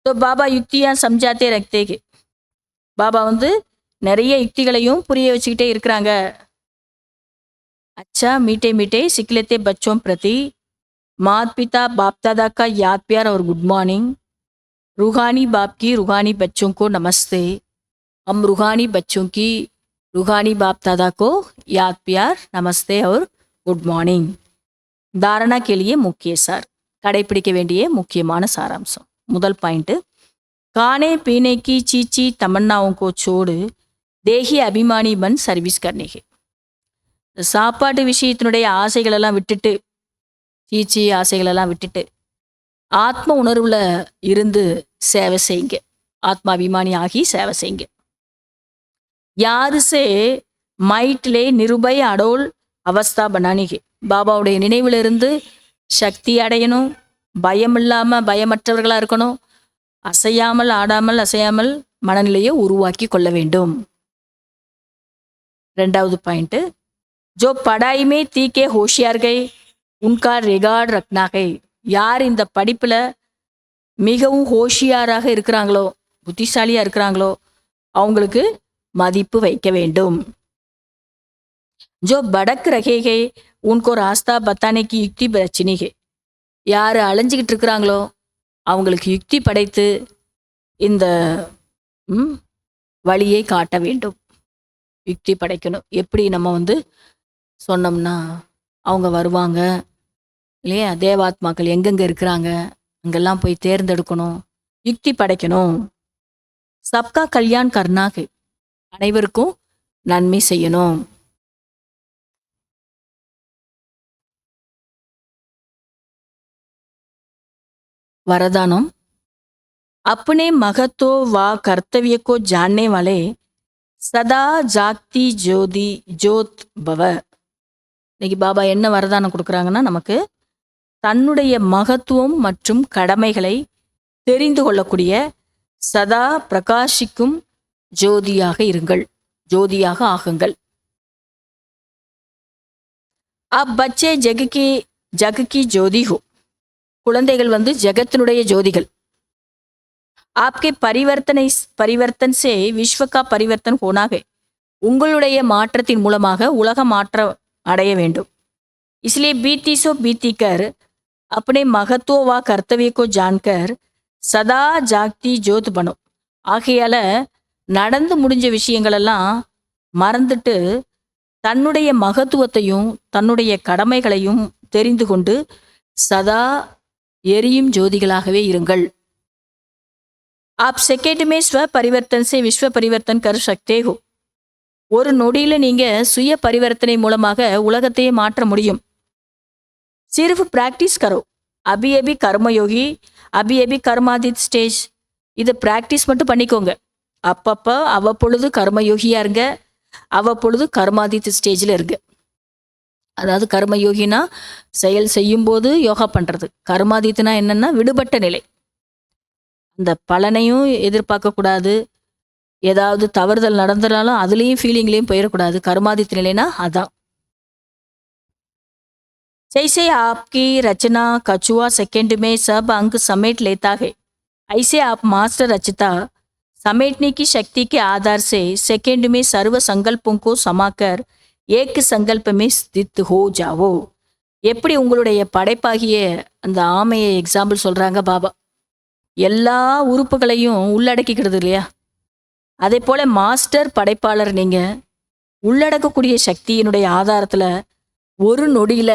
S3: பாபா யுக்தியா சம்ஜாத்தே ரக்தேகே. பாபா நிறைய யுக்திகளையும் புரிய வச்சுக்கிட்டே இருக்கிறாங்க. अच्छा मीठे मीठे सिखलेते बच्चों प्रति माता पिता बाप दादा का याद प्यार और गुड मॉर्निंग. रूहानी बाप की रूहानी बच्चों को नमस्ते. हम रूहानी बच्चों की रूहानी बाप दादा को याद प्यार नमस्ते और गुड मॉर्निंग. தாரணா के लिए मुख्य सार, கடைப்பிடிக்க வேண்டிய முக்கியமான சாராம்சம். முதல் பாயிண்ட், खाने पीने की चीची तमन्नाओं को छोड़ தேகி அபிமானி பன் சர்வீஸ் கர்னேகே. சாப்பாட்டு விஷயத்தினுடைய ஆசைகளெல்லாம் விட்டுட்டு, சீச்சி ஆசைகளெல்லாம் விட்டுட்டு ஆத்ம உணர்வுல இருந்து சேவை செய்யுங்க. ஆத்மாபிமானி ஆகி சேவை செய்யுங்க. யாரு சே மைட்லே நிருபய அடோல் அவஸ்தா பனானிகே. பாபாவுடைய நினைவுல இருந்து சக்தி அடையணும். பயம் இல்லாம பயமற்றவர்களா இருக்கணும். அசையாமல் ஆடாமல் அசையாமல் மனநிலையை உருவாக்கி கொள்ள வேண்டும். ரெண்டாவது பாயிண்ட், ஜோ படாய்மே தீக்கே ஹோஷியார்கை உன்கா ரெகார்ட் ரக்னாகை. யார் இந்த படிப்புல மிகவும் ஹோஷியாராக இருக்கிறாங்களோ, புத்திசாலியா இருக்கிறாங்களோ அவங்களுக்கு மதிப்பு வைக்க வேண்டும். ஜோ படக் ரகேகை உன்கோ ராஸ்தா பத்தானைக்கு யுக்தி பிரச்சினிகை. யார் அலைஞ்சிக்கிட்டு இருக்கிறாங்களோ அவங்களுக்கு யுக்தி படைத்து இந்த வழியை காட்ட வேண்டும். யுக்தி படைக்கணும். எப்படி நம்ம சொன்னோம்னா அவங்க வருவாங்க இல்லையா, தேவாத்மாக்கள் எங்கெங்க இருக்கிறாங்க அங்கெல்லாம் போய் தேர்ந்தெடுக்கணும், யுக்தி படைக்கணும். சப்கா கல்யாண் கர்னாகை, அனைவருக்கும் நன்மை செய்யணும். वरदानम, अपने महत्व व कर्तव्य को जानने वाले सदा जागती ஜோத் பவ. இன்னைக்கு பாபா என்ன வரதானம் கொடுக்குறாங்கன்னா, நமக்கு தன்னுடைய மகத்துவம் மற்றும் கடமைகளை தெரிந்து கொள்ளக்கூடிய சதா பிரகாசிக்கும் ஜோதியாக இருங்கள், ஜோதியாக ஆகுங்கள். அப் பச்சே ஜகுக்கி ஜோதி ஹோ. குழந்தைகள் ஜகத்தினுடைய ஜோதிகள். ஆப்கே பரிவர்த்தன் சே விஸ்வ கா பரிவர்த்தன் ஹோனாகே. உங்களுடைய மாற்றத்தின் மூலமாக உலக மாற்றம் அடைய வேண்டும். इसलिए बीती सो बीती कर अपने महत्व व कर्तव्य को जानकर சதா ஜாக்தி ஜோத் பனோ. ஆகையால நடந்து முடிஞ்ச விஷயங்களெல்லாம் மறந்துட்டு தன்னுடைய மகத்துவத்தையும் தன்னுடைய கடமைகளையும் தெரிந்து கொண்டு சதா எரியும் ஜோதிகளாகவே இருங்கள். ஆப் செகண்ட் மே ஸ்வ பரிவர்த்தன் சே விஸ்வ பரிவர்த்தன் கர் சக்தே ஹோ. ஒரு நொடியில நீங்க சுய பரிவர்த்தனை மூலமாக உலகத்தையே மாற்ற முடியும். சிர்ஃப் பிராக்டிஸ் கரோ. அபி அபி கர்மயோகி அபி அபி கர்மாதித் ஸ்டேஜ். இது பிராக்டிஸ் மட்டும் பண்ணிக்கோங்க. அப்பப்போ அவ்வப்பொழுது கர்மயோகியா இருங்க, அவ்வப்பொழுது கர்மாதித் ஸ்டேஜில் இருங்க. அதாவது கர்மயோகினா செயல் செய்யும்போது யோகா பண்ணுறது. கர்மாதித்னா என்னன்னா விடுபட்ட நிலை. அந்த பலனையும் எதிர்பார்க்கக்கூடாது. ஏதாவது தவறுதல் நடந்தாலும் அதுலேயும் ஃபீலிங்லேயும் போயிடக்கூடாது. கர்மாதித் நிலைனா அதான். जैसे आपकी रचना कछुआ सेकंड में सब अंक समेट लेता है, ऐसे आप मास्टर रचता समेटने की शक्ति के आधार से सेकंड में सर्व संकल्पों को समाकर ஏக்கு சங்கல்பமே ஸ்தித் ஹோ ஜாவோ. எப்படி உங்களுடைய படைப்பாகிய அந்த ஆமையை எக்ஸாம்பிள் சொல்றாங்க பாபா. எல்லா உறுப்புகளையும் உள்ளடக்கிக்கிறது இல்லையா, அதே போல மாஸ்டர் படைப்பாளர் நீங்க உள்ளடக்கக்கூடிய சக்தியினுடைய ஆதாரத்துல ஒரு நொடியில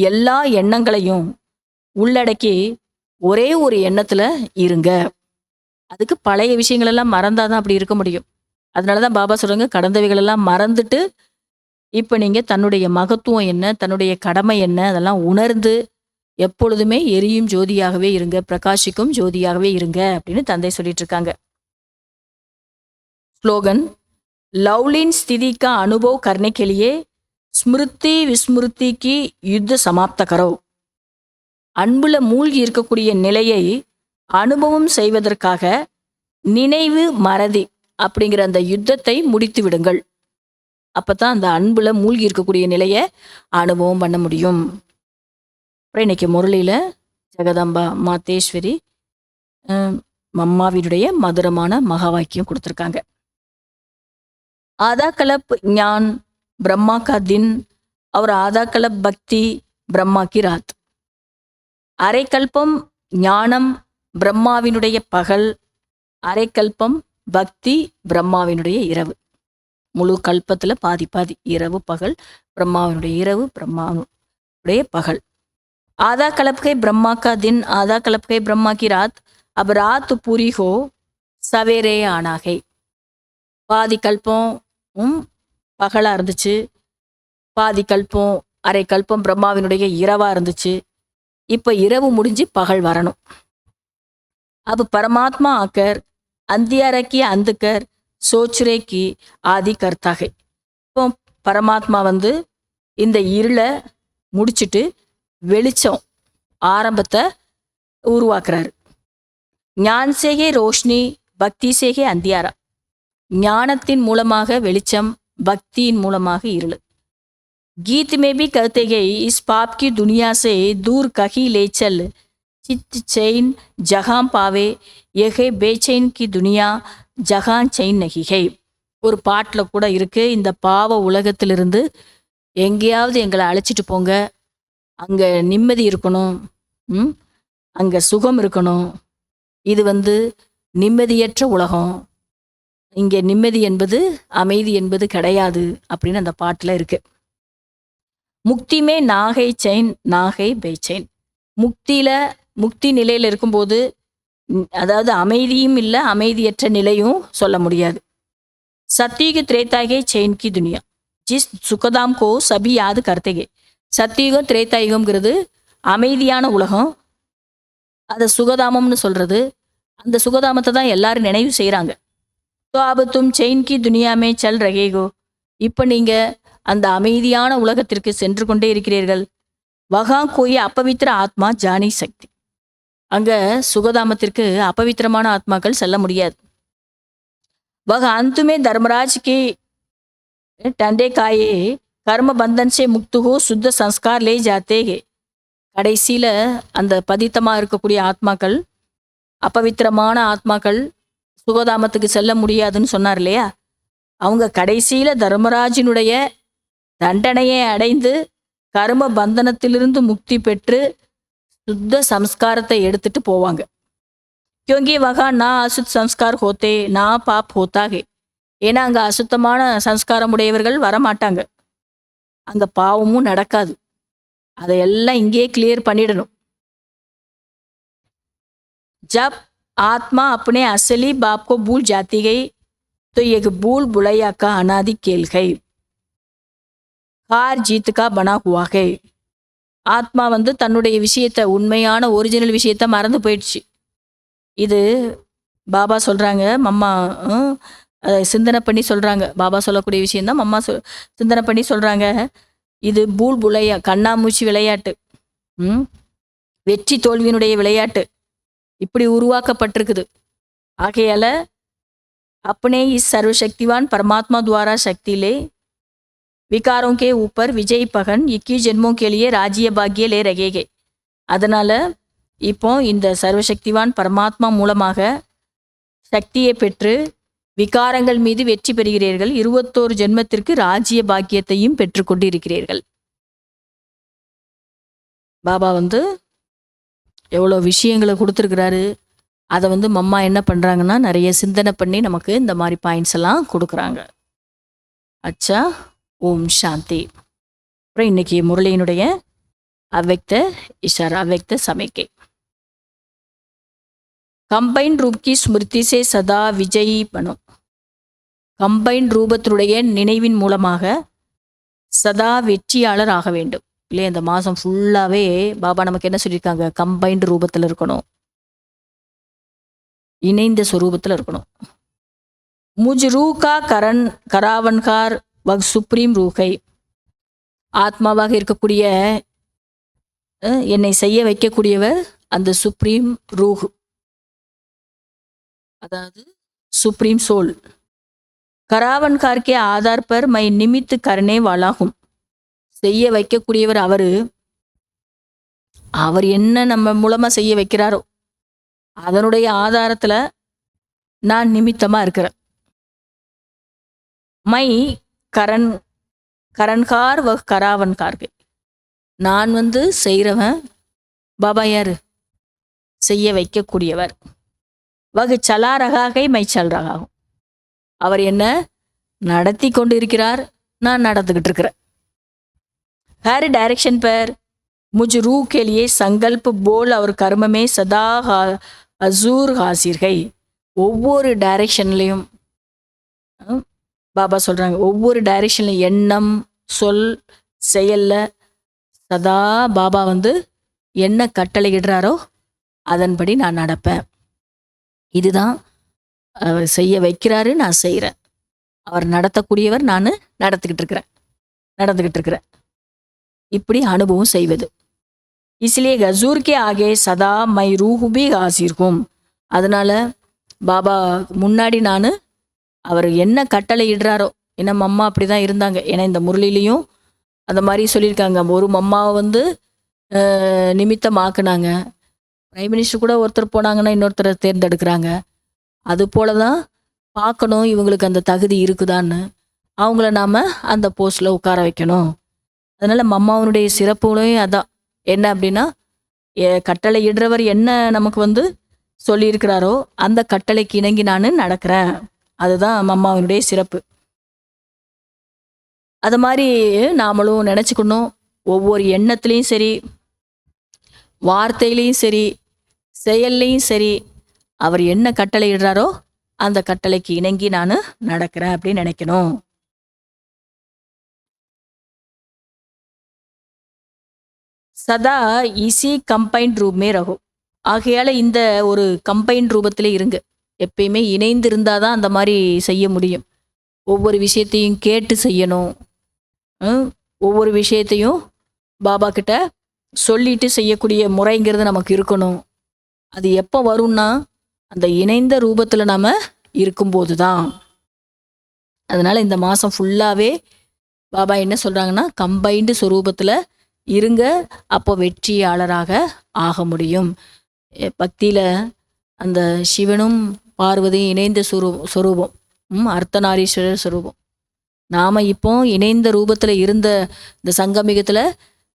S3: எல்லா எண்ணங்களையும் உள்ளடக்கி ஒரே ஒரு எண்ணத்துல இருங்க. அதுக்கு பழைய விஷயங்கள் எல்லாம் மறந்தாதான் அப்படி இருக்க முடியும். அதனாலதான் பாபா சொல்றாங்க, கடந்தவைகள் எல்லாம் மறந்துட்டு இப்ப நீங்க தன்னுடைய மகத்துவம் என்ன, தன்னுடைய கடமை என்ன, அதெல்லாம் உணர்ந்து எப்பொழுதுமே எரியும் ஜோதியாகவே இருங்க, பிரகாசிக்கும் ஜோதியாகவே இருங்க அப்படின்னு தந்தை சொல்லிட்டு இருக்காங்க. ஸ்லோகன், लवलीन स्थिति का अनुभव करने के लिए ஸ்மிருதி விஸ்மிருதிக்கு யுத்த சமாப்த கரோ. அன்புல மூழ்கி இருக்கக்கூடிய நிலையை அனுபவம் செய்வதற்காக நினைவு மறதி அப்படிங்கிற அந்த யுத்தத்தை முடித்து விடுங்கள். அப்பதான் அந்த அன்புல மூழ்கி இருக்கக்கூடிய நிலையை அனுபவம் பண்ண முடியும். அப்புறம் இன்னைக்கு முரளியில ஜெகதம்பா மாதேஸ்வரி மம்மாவினுடைய மதுரமான மகா வாக்கியம் கொடுத்துருக்காங்க. आधा कल्प ज्ञान ब्रह्मा का दिन और आधा कल्प भक्ति ब्रह्मा की रात. அரை கல்பம் ஞானம் பிரம்மாவினுடைய பகல், அரை கல்பம் பக்தி பிரம்மாவினுடைய இரவு. முழு கல்பத்துல பாதி பாதி, இரவு பகல், பிரம்மாவினுடைய இரவு, பிரம்மாவுடைய பகல். आधा कल्प है ब्रह्मा का दिन, आधा कल्प है ब्रह्मा की रात, अब रात पूरी हो सवेरे आना है. பாதி கல்பம் பகலா இருந்துச்சு, பாதி கல்பம் அரை கல்பம் பிரம்மாவினுடைய இரவா இருந்துச்சு. இப்ப இரவு முடிஞ்சு பகல் வரணும். अब परमात्मा आकर अंधियारा की अंधकर सोचरे की आदि करता है. இப்போ பரமாத்மா வந்து இந்த இருளை முடிச்சிட்டு வெளிச்சம் ஆரம்பத்தை உருவாக்குறாரு. ஞான் சேகே ரோஷினி பக்தி சேகே அந்தியாரா. ஞானத்தின் மூலமாக வெளிச்சம், பக்தியின் மூலமாக இருள். गीत में भी कहते गए इस पाप की दुनिया से दूर कहीं ले चल, चित्त चैन जहां पावे, यह बेचैन की दुनिया जहां चैन नहीं है. ஒரு பாட்டில் கூட இருக்கு, இந்த பாவ உலகத்திலிருந்து எங்கேயாவது எங்களை அழைச்சிட்டு போங்க, அங்க நிம்மதி இருக்கணும், அங்க சுகம் இருக்கணும். இது வந்து நிம்மதியற்ற உலகம், இங்க நிம்மதி என்பது அமைதி என்பது கிடையாது அப்படின்னு அந்த பாட்டுல இருக்கு. முக்திமே நாகை செயின் நாகை பேச்சைன். முக்தி நிலையில இருக்கும்போது அதாவது அமைதியும் இல்லை, அமைதியற்ற நிலையும் சொல்ல முடியாது. சத்தியுக திரேதாகே செயின் கி துனியா ஜிஸ் சுகதாம் கோ சபி யாது கர்த்தேகே. சத்தியுகம் திரேதாயுகம்ங்கிறது அமைதியான உலகம், அதை சுகதாமம்னு சொல்றது. அந்த சுகதாமத்தை தான் எல்லாரும் நினைவு செய்கிறாங்க. ஸோ அப தும் செயின் கி துனியாமே சல் ரகேகோ. இப்போ நீங்க அந்த அமைதியான உலகத்திற்கு சென்று கொண்டே இருக்கிறீர்கள். வகா கோயி அப்பவித்திர ஆத்மா ஜானி சக்தி. அங்க சுகதாமத்திற்கு அப்பவித்திரமான ஆத்மாக்கள் செல்ல முடியாது. வக அந்துமே தர்மராஜ் கி டண்டே காயே கர்ம பந்தன் சே முக்து ஹோ சுத்த சம்ஸ்கார் லே ஜாத்தே ஹே. கடைசியில அந்த பதித்தமா இருக்கக்கூடிய ஆத்மாக்கள், அப்பவித்திரமான ஆத்மாக்கள் சுகதாமத்துக்கு செல்ல முடியாதுன்னு சொன்னார் இல்லையா, அவங்க கடைசியில தர்மராஜினுடைய தண்டனையை அடைந்து கர்ம பந்தனத்திலிருந்து முக்தி பெற்று சுத்த சம்ஸ்காரத்தை எடுத்துட்டு போவாங்க. கியோங்கி வகா நா அசுத் சம்ஸ்கார் ஹோத்தே நா பாப் ஹோத்தாகே. ஏன்னா அங்க அசுத்தமான சம்ஸ்காரம் உடையவர்கள் வரமாட்டாங்க, அங்க பாவமும் நடக்காது. அதையெல்லாம் இங்கே கிளியர் பண்ணிடணும். जब आत्मा अपने असली बाप को भूल जाती गई तो एक भूल भुलैया का अनादि खेल है, हार जीत का बना हुआ है. ஆத்மா வந்து தன்னுடைய விஷயத்தை, உண்மையான ஒரிஜினல் விஷயத்த மறந்து போயிடுச்சு. இது பாபா சொல்றாங்க, மம்மா சிந்தனை பண்ணி சொல்றாங்க. பாபா சொல்லக்கூடிய விஷயம்தான் மம்மா சிந்தனை பண்ணி சொல்றாங்க. இது பூல் புலையா, கண்ணாமூச்சி விளையாட்டு, வெற்றி தோல்வியினுடைய விளையாட்டு இப்படி உருவாக்கப்பட்டிருக்குது. ஆகையால अपने इस सर्वशक्तिवान परमात्मा द्वारा शक्ति ले विकारों के ऊपर विजय पगन 21 जन्मों के लिए राज्य भाग्य ले रहेगे. அதனால இப்போ இந்த சர்வசக்திவான் பரமாத்மா மூலமாக சக்தியை பெற்று விகாரங்கள் மீது வெற்றி பெறுகிறீர்கள். 21 ஜென்மத்திற்கு ராஜ்ய பாக்கியத்தையும் பெற்றுக்கொண்டு இருக்கிறீர்கள். பாபா வந்து எவ்வளோ விஷயங்களை கொடுத்துருக்கிறாரு. அதை வந்து மம்மா என்ன பண்ணுறாங்கன்னா நிறைய சிந்தனை பண்ணி நமக்கு இந்த மாதிரி பாயிண்ட்ஸ் எல்லாம் கொடுக்குறாங்க. அச்சா, ஓம் சாந்தி. அப்புறம் இன்னைக்கு முரளியினுடைய அவ்வக்த இஷாரா, அவ்வக்த சமைக்கை. கம்பைன் ரூப் கி ஸ்மிருதி சே சதா விஜயி பனும். கம்பைன் ரூபத்தினுடைய நினைவின் மூலமாக சதா வெற்றியாளர் ஆக வேண்டும். இல்லையா, இந்த மாதம் ஃபுல்லாகவே பாபா நமக்கு என்ன சொல்லியிருக்காங்க, கம்பைன்டு ரூபத்தில் இருக்கணும், இணைந்த ஸ்வரூபத்தில் இருக்கணும். முஜ் ரூ கா கராவன்கார் வக் சுப்ரீம் ரூகை. ஆத்மாவாக இருக்கக்கூடிய என்னை செய்ய வைக்கக்கூடியவர் அந்த சுப்ரீம் ரூஹ், அதாவது சுப்ரீம் சோல். கராவன்கார் கே ஆதார் பர் மை நிமித்து கர்னே வாலாகும். செய்ய வைக்கக்கூடியவர் அவர் என்ன நம்ம மூலமா செய்ய வைக்கிறாரோ அதனுடைய ஆதாரத்துல நான் நிமித்தமா இருக்கிறேன். மை கரன்கார் வ கராவன்கார்கள். நான் வந்து செய்கிறவன், பாபா யாரு, செய்ய வைக்கக்கூடியவர். வகு சலா ரகாகை மை சல் ரகாகும். அவர் என்ன நடத்தி கொண்டு இருக்கிறார், நான் நடந்துக்கிட்டு இருக்கிறேன். हर डायरेक्शन पर मुझ रूह के लिए संकल्प बोल और कर्म में सदा हजूर हाजिर है. ஒவ்வொரு டைரக்ஷன்லையும் பாபா சொல்கிறாங்க, ஒவ்வொரு டைரக்ஷன்லையும் எண்ணம் சொல் செயலில் சதா பாபா வந்து என்ன கட்டளையிடுறாரோ அதன்படி நான் நடப்பேன். இதுதான் அவர் செய்ய வைக்கிறாரு, நான் செய்கிறேன். அவர் நடத்தக்கூடியவர், நான் நடந்துக்கிட்டு இருக்கிறேன். இப்படி அனுபவம் செய்வது. इसलिए गजूर के आगे सदा மை ரூஹ் பி ஹாசிர்கும். அதனால பாபா முன்னாடி நான் அவர் என்ன கட்டளை இடுறாரோ, ஏன்னா மம்மா அப்படி தான் இருந்தாங்க. ஏன்னா இந்த முரளிலையும் அந்த மாதிரி சொல்லியிருக்காங்க. ஒரு மம்மாவை வந்து நிமித்தமாக்குனாங்க. பிரைம் மினிஸ்டர் கூட ஒருத்தர் போனாங்கன்னா இன்னொருத்தரை தேர்ந்தெடுக்கிறாங்க. அது போல தான் பார்க்கணும் இவங்களுக்கு அந்த தகுதி இருக்குதான்னு. அவங்கள நாம் அந்த போஸ்டில் உட்கார வைக்கணும். அதனால் மம்மாவனுடைய சிறப்புகளையும் அதான் என்ன அப்படின்னா, கட்டளை இடுறவர் என்ன நமக்கு வந்து சொல்லியிருக்கிறாரோ அந்த கட்டளைக்கு இணங்கி நான் நடக்கிறேன். அதுதான் மம்மாவனுடைய சிறப்பு. அது மாதிரி நாமளும் நினச்சிக்கணும். ஒவ்வொரு எண்ணத்துலேயும் சரி, வார்த்தையிலையும் சரி, செயல்லையும் சரி, அவர் என்ன கட்டளை இடுறாரோ அந்த கட்டளைக்கு இணங்கி நான் நடக்கிறேன் அப்படின்னு நினைக்கணும். சதா இசி கம்பைன்ட் ரூப்மே ரகும். ஆகையால் இந்த ஒரு கம்பைன்ட் ரூபத்தில் இருங்க. எப்பயுமே இணைந்து இருந்தால் தான் அந்த மாதிரி செய்ய முடியும். ஒவ்வொரு விஷயத்தையும் கேட்டு செய்யணும். ஒவ்வொரு விஷயத்தையும் பாபா கிட்ட சொல்லிட்டு செய்யக்கூடிய முறைங்கிறது நமக்கு இருக்கணும். அது எப்போ வரும்னா அந்த இணைந்த ரூபத்தில் நாம் இருக்கும்போது தான். அதனால் இந்த மாதம் ஃபுல்லாகவே பாபா என்ன சொல்கிறாங்கன்னா, கம்பைன்டு ஸ்வரூபத்தில் இருங்க, அப்போ வெற்றியாளராக ஆக முடியும். பக்தியில் அந்த சிவனும் பார்வதியும் இணைந்த ஸ்வரூபம், அர்த்தநாரீஸ்வரர் ஸ்வரூபம். நாம் இப்போ இணைந்த ரூபத்தில் இருந்த இந்த சங்கமிகத்தில்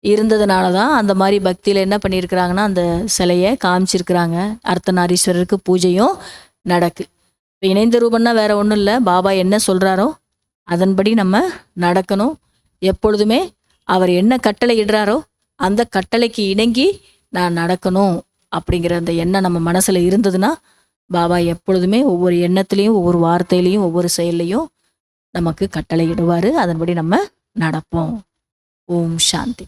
S3: இருந்ததுனால தான் அந்த மாதிரி பக்தியில் என்ன பண்ணியிருக்கிறாங்கன்னா அந்த சிலையை காமிச்சிருக்கிறாங்க. அர்த்தநாரீஸ்வரருக்கு பூஜையும் நடக்கு. இப்போ இணைந்த ரூபம்னா வேற ஒன்றும் இல்லை, பாபா என்ன சொல்கிறாரோ அதன்படி நம்ம நடக்கணும். எப்பொழுதுமே அவர் என்ன கட்டளை இடுறாரோ அந்த கட்டளைக்கு இணங்கி நான் நடக்கணும் அப்படிங்கிற அந்த எண்ணம் நம்ம மனசில் இருந்ததுன்னா பாபா எப்பொழுதுமே ஒவ்வொரு எண்ணத்துலேயும், ஒவ்வொரு வார்த்தையிலையும், ஒவ்வொரு செயல்லையும் நமக்கு கட்டளை இடுவார். அதன்படி நம்ம நடப்போம். ஓம் சாந்தி.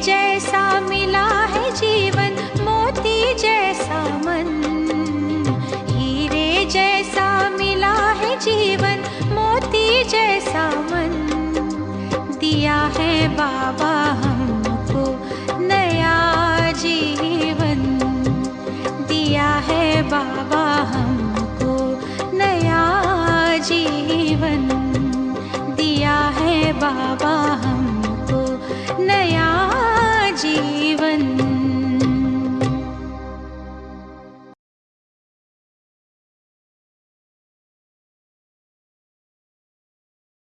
S2: जैसा मिला है जीवन, मोती जैसा मन। हीरे जैसा मिला है जीवन, मोती जैसा मन। दिया है बाबा